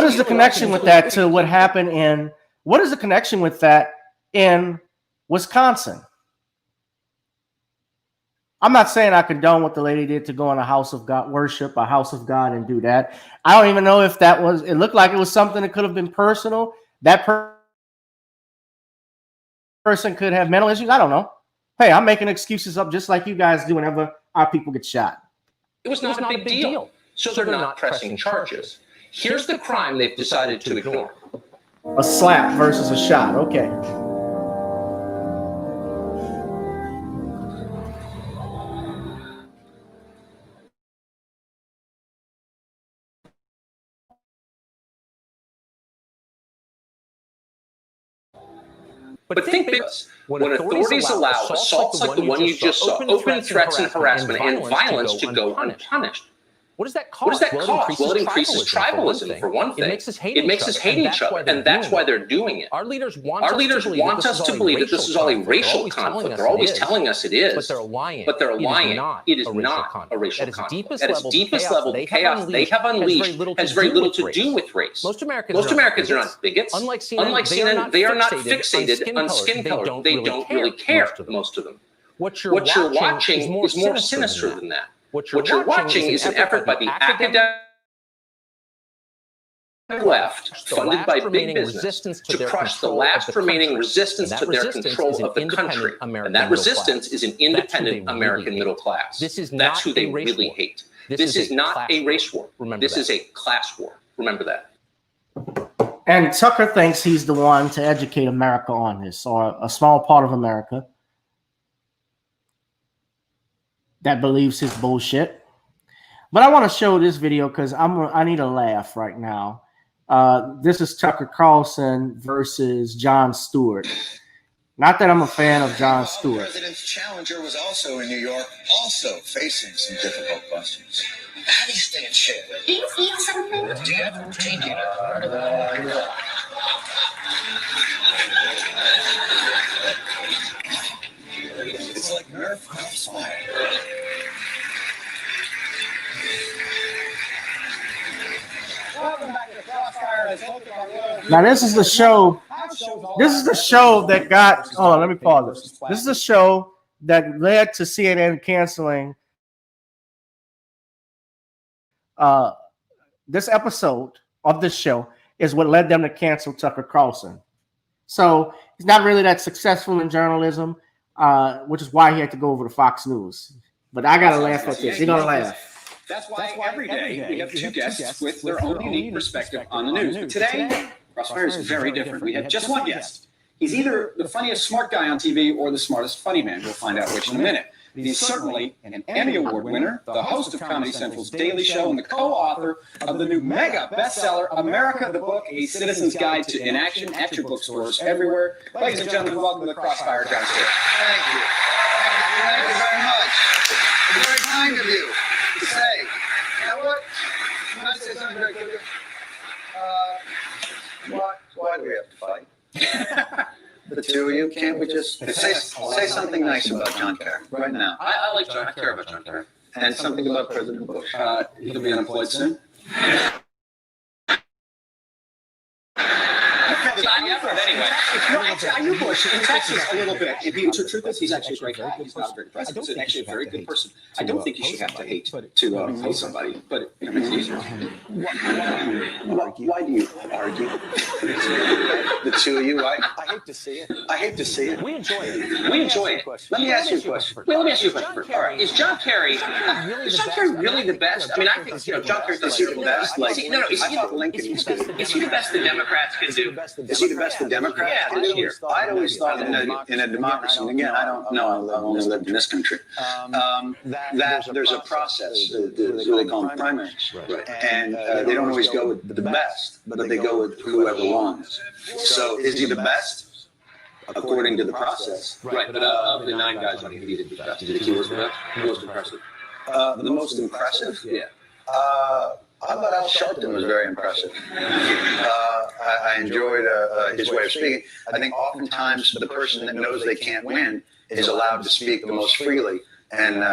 is the connection with that to what happened in what is the connection with that in Wisconsin? I'm not saying I condone what the lady did to go in a house of God, worship a house of God and do that. I don't even know if that was, it looked like it was something that could have been personal. That person could have mental issues. I don't know. Hey, I'm making excuses up just like you guys do whenever our people get shot. It was not a big deal. So they're not pressing charges. Here's the crime they've decided to ignore. A slap versus a shot. Okay. But think this, when authorities allow assaults like the one you just saw, open threats and harassment and violence to go unpunished, what does that cause? Well, it increases tribalism, for one thing. It makes us hate each other, and that's why they're doing it. Our leaders want us to believe that this is all a racial conflict. They're always telling us it is. But they're lying. It is not a racial conflict. At its deepest level, the chaos they have unleashed has very little to do with race. Most Americans are not bigots. Unlike CNN, they are not fixated on skin color. They don't really care, most of them. What you're watching is more sinister than that. What you're watching is an effort by the academic left, funded by big business, to crush the last remaining resistance to their control of the country. And that resistance is an independent American middle class. That's who they really hate. This is not a race war. This is a class war. Remember that. And Tucker thinks he's the one to educate America on this, or a small part of America that believes his bullshit. But I want to show this video because I need a laugh right now. This is Tucker Carlson versus Jon Stewart. Not that I'm a fan of Jon Stewart. The president's challenger was also in New York, also facing some difficult questions. How do you stay in shape? Do you feel something? Do you have a routine? Do you It's like Nerf crossfire. Now this is the show. This is the show that got. Hold on, let me pause this. This is the show that led to CNN canceling this episode of this show is what led them to cancel Tucker Carlson. So he's not really that successful in journalism, which is why he had to go over to Fox News. But I gotta laugh at this. You're gonna laugh. That's why every day we have two guests with their own unique perspective on the news. But today, Crossfire is very different. We have just one guest. He's either the funniest smart guy on TV or the smartest funny man. We'll find out which in a minute. He's certainly an Emmy Award winner, the host of Comedy Central's Daily Show, and the co-author of the new mega bestseller, America the Book, A Citizen's Guide to Inaction, at your bookstores everywhere. Ladies and gentlemen, welcome to the Crossfire, Jon Stewart. Thank you. Thank you very much. It's very kind of you to say. You know what? Can I say something very quickly? Why do we have to fight? The two of you, can't we just say something nice about John Kerry right now? I like John. I care about John Kerry. And something about President Bush. He'll be unemployed soon. Anyway, I knew Bush in Texas a little bit. And the truth is, he's actually a great guy. He's not a great president. He's actually a very good person. I don't think you should have to hate somebody, but it makes it easier. Why do you argue? The two of you, I hate to see it. I hate to see it. we enjoy it. Let me ask you a question. Wait, let me ask you a question first. All right, is John Kerry really the best? I mean, I think John Kerry is the best. Like, I thought Lincoln was good. Is he the best the Democrats can do? Is he the best the Democrats? Yeah, this year. I'd always thought in a democracy, and again, I don't know, I've only lived in this country, that there's a process, what they call them primaries, and they don't always go with the best, but they go with whoever wins. So is he the best? According to the process. Right, but of the 9 guys on the committee, did he was the most impressive? The most impressive? Yeah. I thought Al Sharpton was very impressive. I enjoyed his way of speaking. I think oftentimes the person that knows they can't win is allowed to speak the most freely, and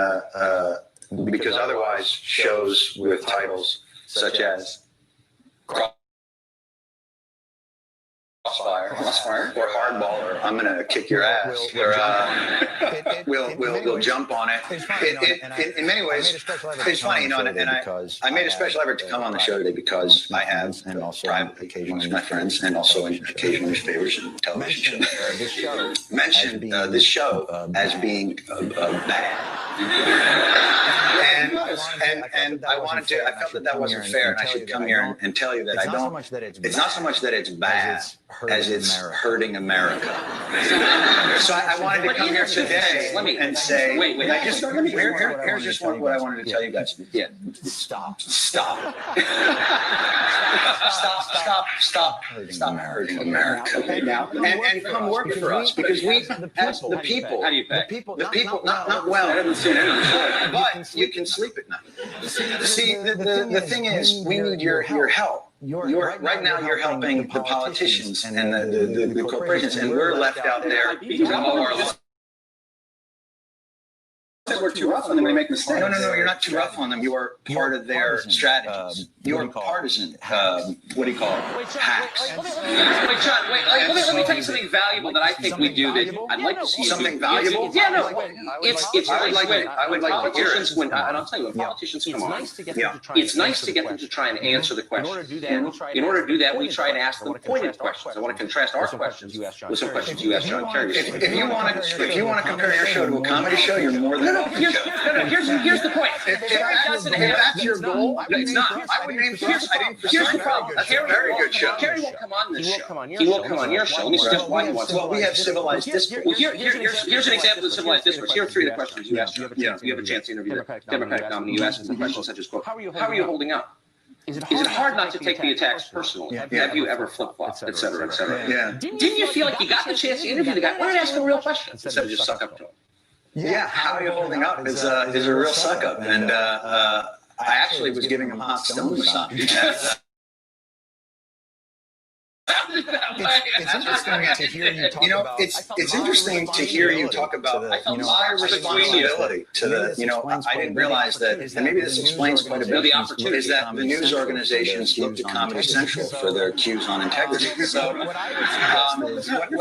because otherwise shows with titles such as Crossfire, or Hardball, or I'm going to kick your ass, or we'll jump on it. In many ways, it's funny, and I made a special effort to come on the show today because I have, and also occasionally my friends, and also occasionally favors in television shows, mentioned this show as being bad. And I felt that wasn't fair, and I should come here and tell you that I don't. It's not so much that it's bad as it's hurting America. So I wanted to come here today and say, here's just what I wanted to tell you guys. Yeah, stop hurting America. Okay, now and come work for us, because we, as the people, not well, but you can sleep at night. See, the thing is, we need your help. Right now, you're helping the politicians and the corporations, and we're left out there to mow our lawn. We're too rough on them. They make mistakes. No, you're not too rough on them. You are part of their strategies. You are partisan. What do you call it? Hacks. Wait, John. Let me tell you something valuable that I think we do that I'd like to see. Something valuable? Yeah, no. I would like to hear it. And I'll tell you, when politicians come on, it's nice to get them to try and answer the question. In order to do that, we try and ask them pointed questions. I want to contrast our questions with some questions you asked John Kerry. If you want to compare your show to a comedy show, you're more than welcome. Here's the point. If that's your goal, it's not. I would name first. Here's the problem. That's a very good show. Kerry won't come on this show. He won't come on your show. Let me suggest why he wants to. Well, we have civilized discourse. Well, here's an example of civilized discourse. Here are three of the questions you asked. You have a chance to interview the Democratic nominee. You asked some questions such as, quote, how are you holding up? Is it hard not to take the attacks personally? Have you ever flip-flopped, et cetera, et cetera? Yeah. Didn't you feel like you got the chance to interview the guy? Why not ask him real questions instead of just suck up to him? Yeah, how are you holding up is a real suck up, and I actually was giving him hot stone massage. It's interesting to hear you talk about. It's interesting to hear you talk about my responsibility to the. I didn't realize that, and maybe this explains quite a bit. The opportunity is that the news organizations look to Comedy Central for their cues on integrity. So, what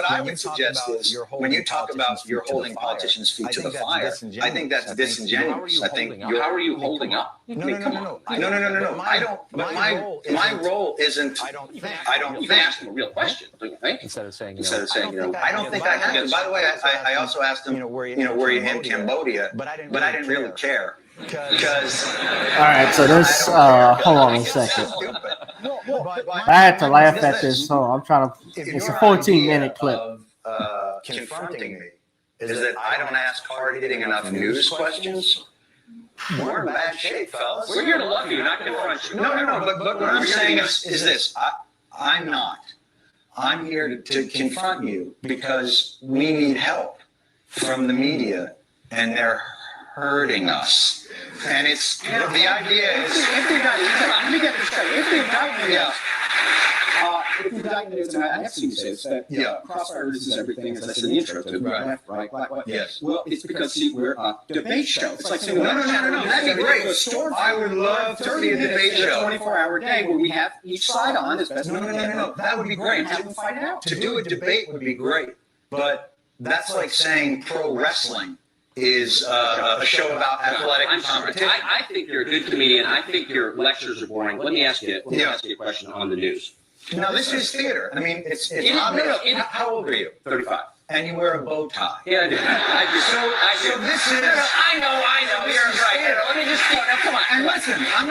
I would suggest is when you talk about you're holding politicians' feet to the fire, I think that's disingenuous. I think how are you holding up? No. I don't. But my role isn't. I don't think. Ask him a real question, don't you think? Instead of saying, I don't think I have. By the way, I also asked him, were you in Cambodia? But I didn't really care. Because. All right, so this. Hold on a second. I had to laugh at this. So I'm trying to. It's a 14-minute clip. Confronting me is that I don't ask hard-hitting enough news questions. We're in bad shape, fellas. We're here to love you, not confront you. No. But what I'm saying is this. I'm not. I'm here to confront you because we need help from the media, and they're hurting us. And it's the idea is if the indictment is, and I have seen you say this, that Crossfire is everything, as I said in the intro, to left, right, black, white. Yes. Well, it's because, see, we're a debate show. It's like saying, no. That'd be great. I would love to see a debate show. 24-hour day where we have each side on as best we can. No. That would be great. Have them fight it out. To do a debate would be great. But that's like saying pro wrestling is a show about athletic competition. I think you're a good comedian. I think your lectures are boring. Let me ask you a question on the news. Now, this is theater. I mean, it's obvious. How old are you? 35. And you wear a bow tie. Yeah, I do. So this is. I know. You're right. Let me just think. Come on. And listen, I'm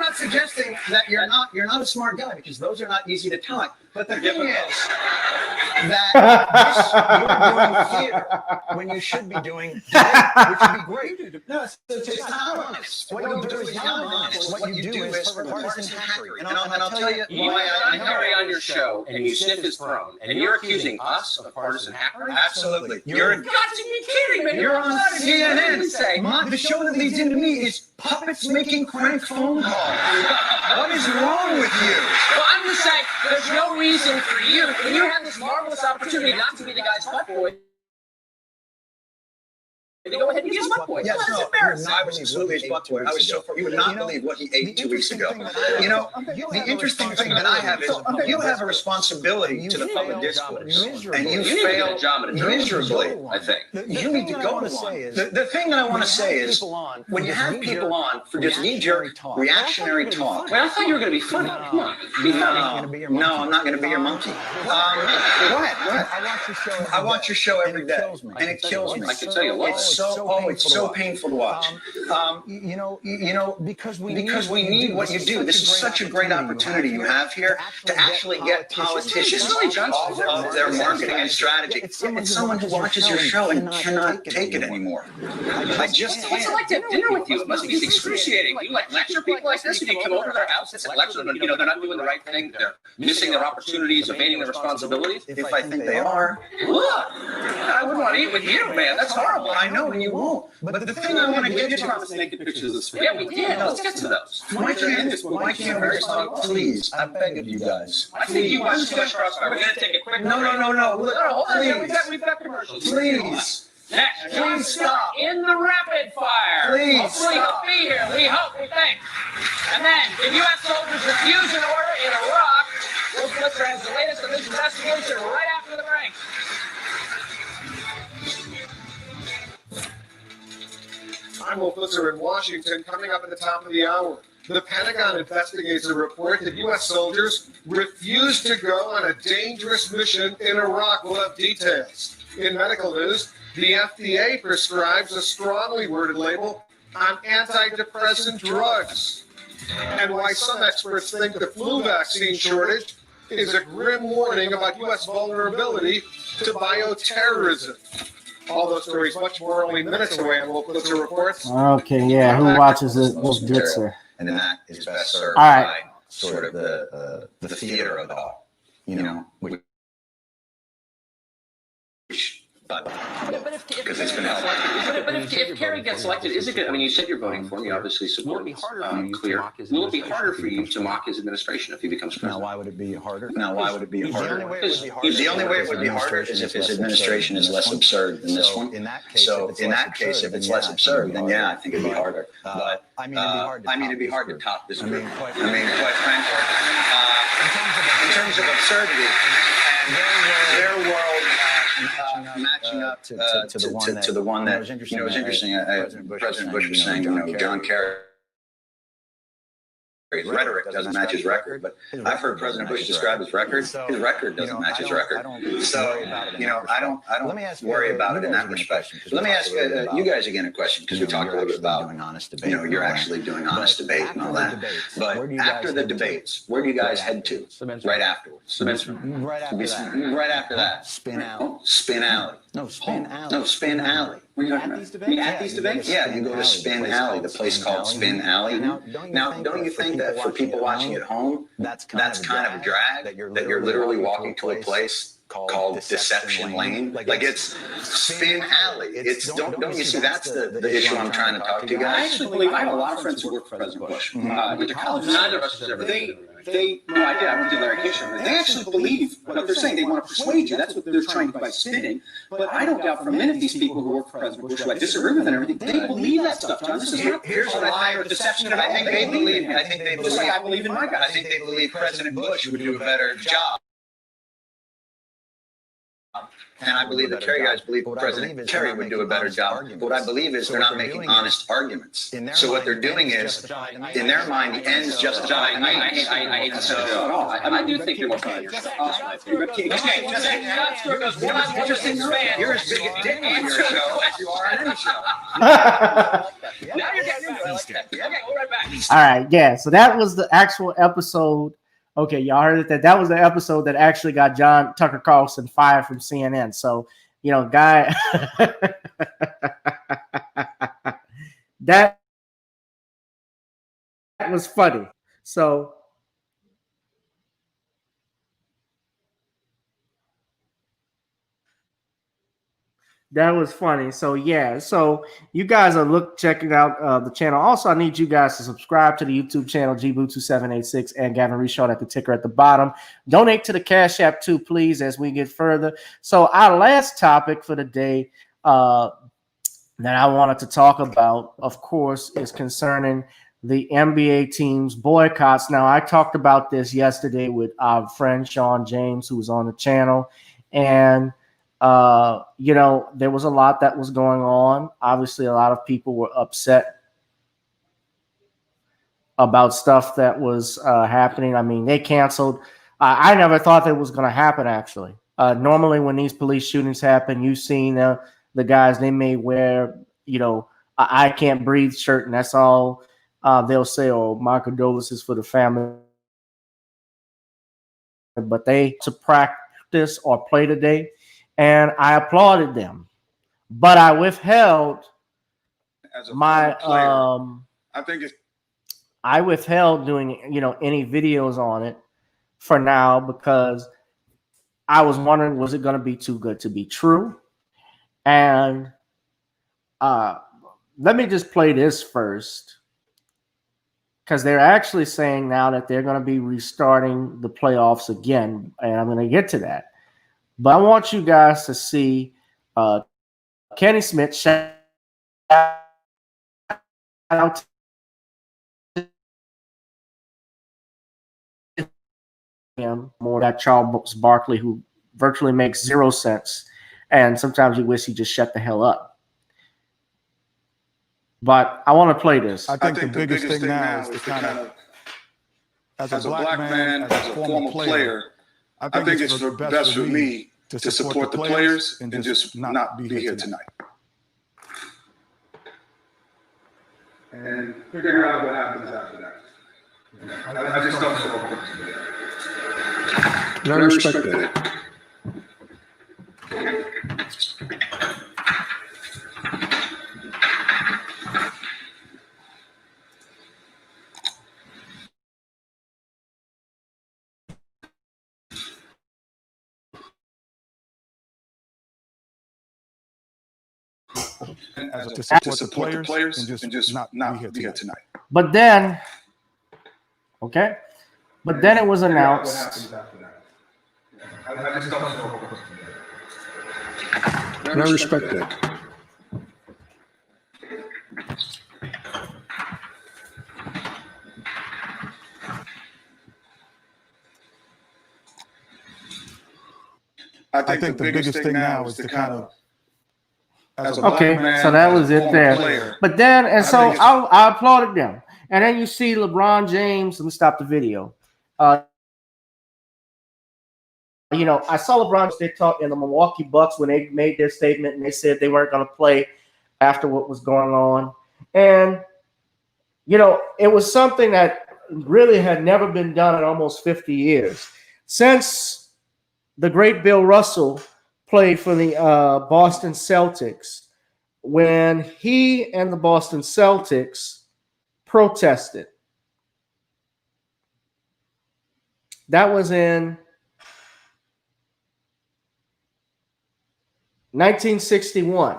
not suggesting that you're not a smart guy, because those are not easy to talk. But the thing is that you're doing theater when you should be doing debate, which would be great. No, it's not honest. What you do is not honest. What you do is partisan hackery. And I'll tell you why I carry on your show and you sniff his throne, and you're accusing us of partisan hackery? Absolutely. You're got to be kidding me. You're on CNN. The show that leads into me is puppets making crank phone calls. What is wrong with you? Well, I'm just saying, there's no reason for you, when you have this marvelous opportunity not to be the guy's fuckboy, to go ahead and be his fuckboy. Yes, no, I was absolutely his fuckboy. I was so far. You would not believe what he ate 2 weeks ago. The interesting thing that I have is you have a responsibility to the public discourse, and you fail miserably. I think you need to go on. The thing that I want to say is when you have people on for just knee-jerk reactionary talk. Well, I thought you were going to be funny. Come on, be funny. No, I'm not going to be your monkey. Go ahead. I watch your show every day, and it kills me. I can tell you what. it's so painful to watch. Because we need what you do. This is such a great opportunity you have here to actually get politicians off their marketing and strategy. It's someone who watches your show and cannot take it anymore. What's it like to have dinner with you? It must be excruciating. You like lecture people like this, and you come over to their house and lecture them, and they're not doing the right thing. They're missing their opportunities, evading their responsibilities. If I think they are, I wouldn't want to eat with you, man. That's horrible. I know, and you won't. But the thing I want to get you promised naked pictures of this. Yeah, we did. Let's get to those. Why can't we talk, please? I beg of you guys. I think you watch too much Crossfire. We're gonna take a quick. No. Hold on. Please. We've got commercials. Please. Next, Please stop. In the rapid fire. Please Hopefully he'll be here. We hope, we think. And then, if U.S. soldiers refuse an order in Iraq, we'll put the latest of this investigation right after the break. I'm Wolf Blitzer in Washington. Coming up at the top of the hour, the Pentagon investigates a report that U.S. soldiers refused to go on a dangerous mission in Iraq. We'll have details. In medical news, the FDA prescribes a strongly worded label on antidepressant drugs. And why some experts think the flu vaccine shortage is a grim warning about U.S. vulnerability to bioterrorism. All those stories, much more, only minutes away on Wolf Blitzer Reports. Okay, yeah, who watches it? Wolf Blitzer. And then that is best served All right. by sort of the theater of it all, which because it's been helpful. But if Kerry gets elected, is it good? I mean, you said you're voting for him. You obviously support him. Will it be harder for you to mock his administration if he becomes president? Now, why would it be harder? The only way it would be harder is if his administration is less absurd than this one. So in that case, if it's less absurd, then yeah, I think it'd be harder. But it'd be hard to top this group. Quite frankly, in terms of absurdity and their world. Matching up to the one that, it was interesting. President Bush was saying, John Kerry's rhetoric doesn't match his record, but I've heard President Bush describe his record. His record doesn't match his record. So, I don't worry about it in that respect. Let me ask you guys again a question, because we talked a little bit about, you're actually doing honest debate and all that. But after the debates, where do you guys head to right afterwards? Right after that. Spin Alley. Spin Alley. No, Spin Alley. No, Spin Alley. At these debates? Yeah, you go to Spin Alley, the place called Spin Alley. Now, don't you think that for people watching at home, that's kind of a drag, that you're literally walking to a place called Deception Lane? Like it's Spin Alley. It's don't you see that's the issue I'm trying to talk to you guys? I actually believe I have a lot of friends who work for President Bush. Went to college. Neither of us has ever. I went to Larry King. They actually believe what they're saying. They want to persuade you. That's what they're trying by spinning. But I don't doubt for a minute these people who work for President Bush, who I disagree with and everything, they believe that stuff, John. This is not here's what I think deception. I think they believe. Just like I believe in my guy. I think they believe President Bush would do a better job. And I believe that Kerry guys believe President Kerry would do a better job. But what I believe is they're not making honest arguments. So what they're doing is, in their mind, the ends justify the means. I hate that at all. I do think you're more fun. Okay, Stewart goes, we're not interested in fans. You're as big a dick on your show as you are on any show. Now you're getting into it. Okay, we'll be right back. All right, yeah. So that was the actual episode. Okay, y'all heard it. That was the episode that actually got John Tucker Carlson fired from CNN. So, guy, that was funny. So, that was funny. So, yeah. So, you guys are checking out the channel. Also, I need you guys to subscribe to the YouTube channel, GBoo2786 and Gavin Richard at the ticker at the bottom. Donate to the Cash App too, please, as we get further. So, our last topic for the day that I wanted to talk about, of course, is concerning the NBA team's boycotts. Now, I talked about this yesterday with our friend Sean James, who was on the channel, and there was a lot that was going on. Obviously, a lot of people were upset about stuff that was happening. I mean, they canceled. I never thought that was going to happen, actually. Normally, when these police shootings happen, you've seen the guys, they may wear, you know, I can't breathe shirt, and that's all they'll say, oh, my condolences for the family. But they to practice or play today, and I applauded them. But I withheld my I think it's I withheld doing, you know, any videos on it for now because I was wondering, was it going to be too good to be true? And let me just play this first, because they're actually saying now that they're going to be restarting the playoffs again, and I'm going to get to that. But I want you guys to see Kenny Smith shout out to him more that Charles Barkley, who virtually makes 0 sense, and sometimes you wish he just shut the hell up. But I want to play this. I think the biggest thing now is to kind of, as a black man, as a former player, I think it's best for me to support the players and just not be here tonight. And figure out what happens after that. I just don't support it. And I respect that. To support the players and just not be here tonight. But then, okay, but then it was announced. I just don't know. And I respect that. I think the biggest thing now is to kind of, Okay, so that was it there. But then, and so I applauded them. And then you see LeBron James. Let me stop the video. You know, I saw LeBron James talk in the Milwaukee Bucks when they made their statement, and they said they weren't going to play after what was going on. And, you know, it was something that really had never been done in almost 50 years. Since the great Bill Russell played for the Boston Celtics, when he and the Boston Celtics protested. That was in 1961.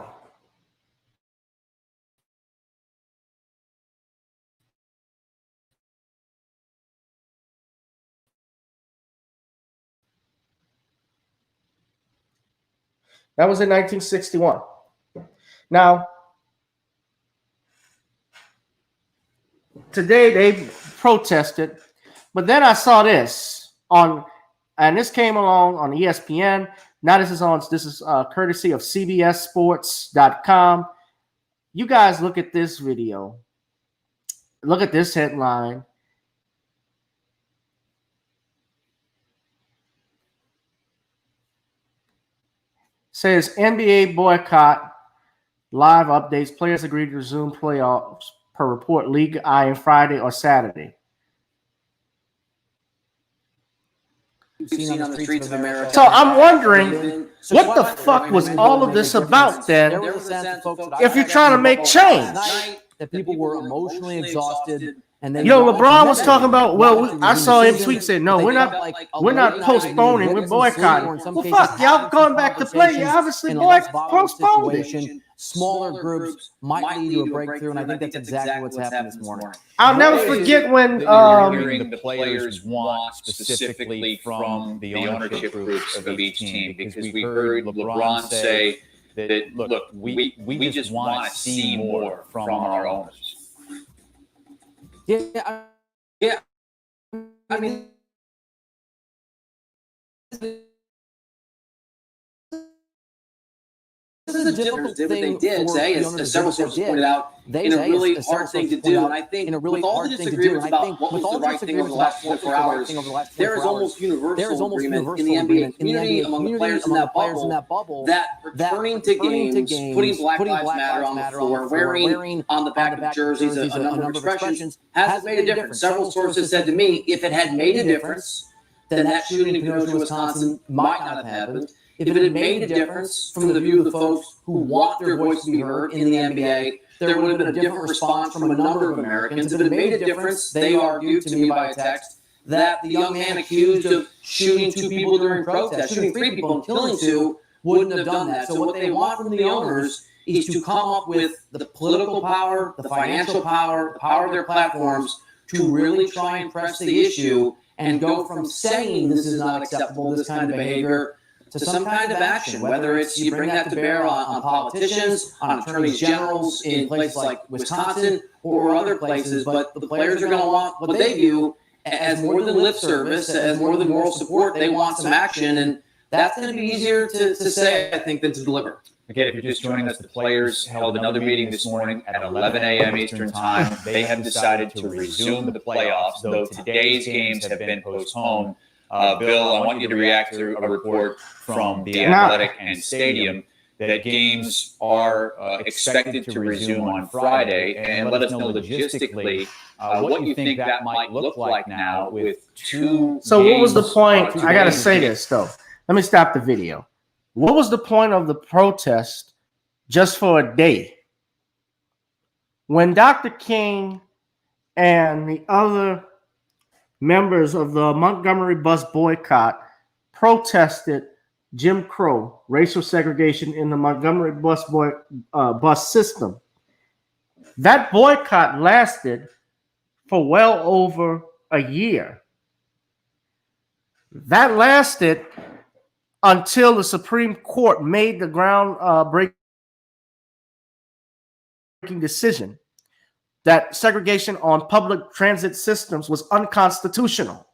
That was in 1961. Now, today they protested, but then I saw this on, and this came along on ESPN. Now this is courtesy of CBSSports.com. You guys look at this video. Look at this headline. Says NBA boycott, live updates. Players agree to resume playoffs per report. League eyeing Friday or Saturday. Seen on the streets of America. So I'm wondering, what the fuck was all of this about then? If you're trying to make change, that people were emotionally exhausted. And then LeBron was talking about. Well, I saw him tweet said, "No, we're not postponing. We're boycotting." Well, fuck, y'all going back to play. You obviously postponed it. Smaller groups might lead to a breakthrough, and I think that's exactly what's happened this morning. I'll never forget when the players want specifically from the ownership groups of each team, because we heard LeBron say that, look, we just want to see more from our owners. Yeah. I mean, this is a huge difference did what they did, say, as several sources pointed out, in a really hard thing to do. And I think with all the disagreements about what was the right thing over the last 24 hours, there is almost universal agreement in the NBA community, among the players in that bubble, that returning to games, putting Black Lives Matter on the floor, wearing on the back of jerseys a number of expressions, hasn't made a difference. Several sources said to me, if it had made a difference, then that shooting in Kenosha, Wisconsin might not have happened. If it had made a difference from the view of the folks who want their voice to be heard in the NBA, there would have been a different response from a number of Americans. If it had made a difference, they argued to me by a text that the young man accused of shooting 2 people during protest, shooting 3 people and killing 2, wouldn't have done that. So what they want from the owners is to come up with the political power, the financial power, the power of their platforms to really try and press the issue and go from saying this is not acceptable, this kind of behavior, to some kind of action, whether it's you bring that to bear on politicians, on attorneys generals in places like Wisconsin or other places. But the players are going to want what they view as more than lip service, as more than moral support. They want some action, and that's going to be easier to say, I think, than to deliver. Again, if you're just joining us, the players held another meeting this morning at 11 a.m. Eastern Time. They have decided to resume the playoffs, though today's games have been postponed. Bill, I want you to react to a report from the Athletic and Stadium that games are expected to resume on Friday, and let us know logistically what you think that might look like now with 2 So what was the games, point? I got to say this, though. Let me stop the video. What was the point of the protest just for a day? When Dr. King and the other members of the Montgomery bus boycott protested Jim Crow, racial segregation in the Montgomery bus system, that boycott lasted for well over a year. That lasted until the Supreme Court made the groundbreaking decision that segregation on public transit systems was unconstitutional.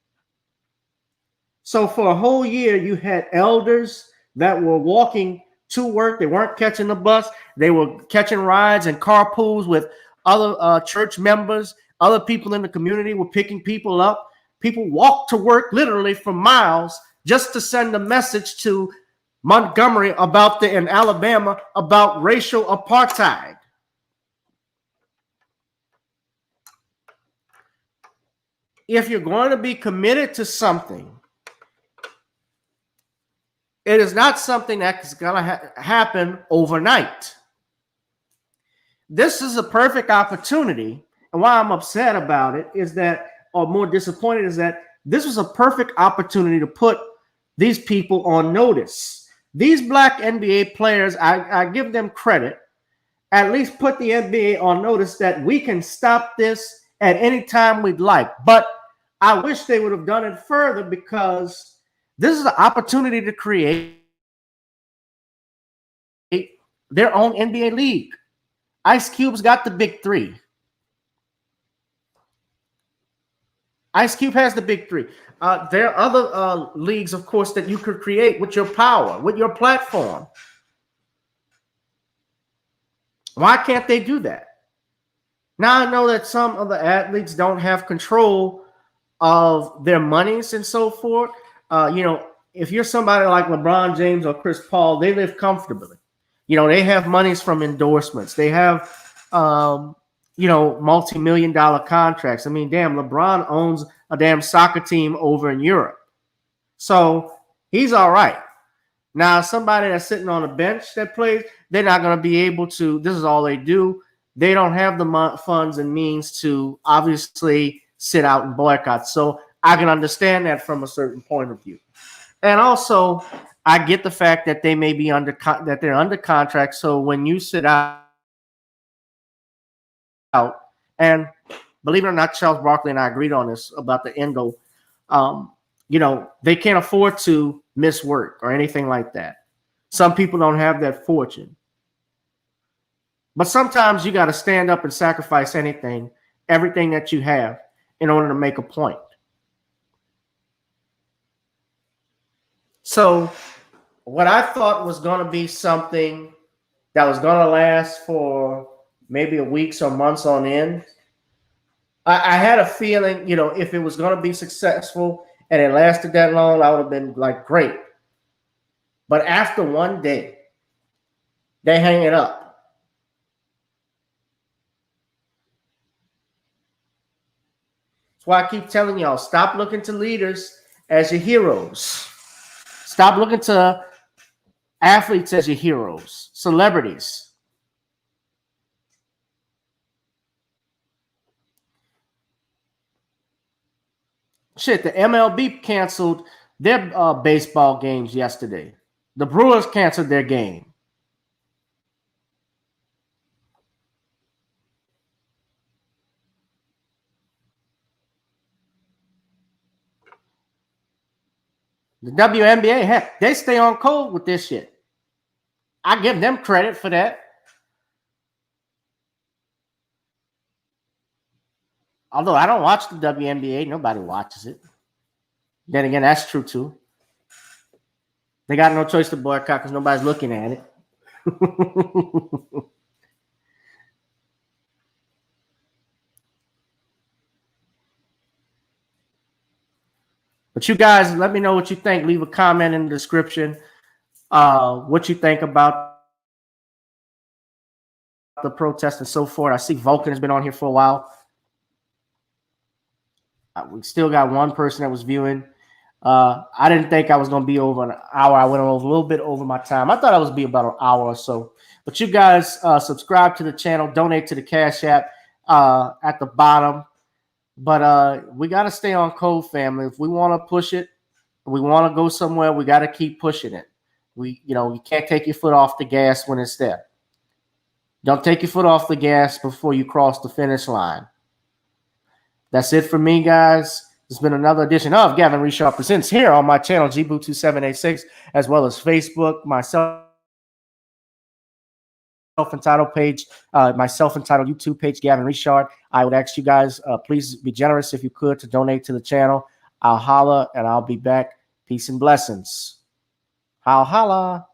So for a whole year, you had elders that were walking to work. They weren't catching the bus. They were catching rides and carpools with other church members. Other people in the community were picking people up. People walked to work literally for miles just to send a message to Montgomery and Alabama about racial apartheid. If you're going to be committed to something, it is not something that's going to happen overnight. This is a perfect opportunity, and why I'm upset about it is that, or more disappointed, is that this was a perfect opportunity to put these people on notice. These black NBA players, I give them credit, at least put the NBA on notice that we can stop this at any time we'd like. But I wish they would have done it further, because this is an opportunity to create their own NBA league. Ice Cube's got the big 3. Ice Cube has the big 3. There are other leagues, of course, that you could create with your power, with your platform. Why can't they do that? Now, I know that some of the athletes don't have control of their monies and so forth. If you're somebody like LeBron James or Chris Paul, they live comfortably. They have monies from endorsements. They have, multi-million-dollar contracts. I mean, damn, LeBron owns a damn soccer team over in Europe. So he's all right. Now, somebody that's sitting on a bench that plays, they're not going to be able to, this is all they do. They don't have the funds and means to obviously sit out and boycott. So I can understand that from a certain point of view. And also, I get the fact that they may be that they're under contract. So when you sit out, and believe it or not, Charles Barkley and I agreed on this about the end goal. They can't afford to miss work or anything like that. Some people don't have that fortune. But sometimes you got to stand up and sacrifice everything that you have in order to make a point. So what I thought was going to be something that was going to last for maybe a weeks or months on end. I had a feeling, you know, if it was going to be successful and it lasted that long, I would have been like, great. But after one day, they hang it up. That's why I keep telling y'all, stop looking to leaders as your heroes. Stop looking to athletes as your heroes, celebrities. Shit, the MLB canceled their baseball games yesterday. The Brewers canceled their game. The WNBA, heck, they stay on code with this shit. I give them credit for that. Although I don't watch the WNBA, nobody watches it. Then again, that's true too. They got no choice to boycott because nobody's looking at it. But you guys, let me know what you think. Leave a comment in the description. What you think about the protest and so forth. I see Vulcan has been on here for a while. We still got one person that was viewing. I didn't think I was going to be over an hour. I went over a little bit over my time. I thought I was be about an hour or so. But you guys subscribe to the channel, donate to the Cash App at the bottom. But we got to stay on code, family. If we want to push it, we want to go somewhere, we got to keep pushing it. You can't take your foot off the gas when it's there. Don't take your foot off the gas before you cross the finish line. That's it for me, guys. It's been another edition of Gavin Richard Presents here on my channel, GBoo2786, as well as Facebook, my self-entitled page, my self-entitled YouTube page, Gavin Richard. I would ask you guys, please be generous if you could to donate to the channel. I'll holla and I'll be back. Peace and blessings. I'll holla.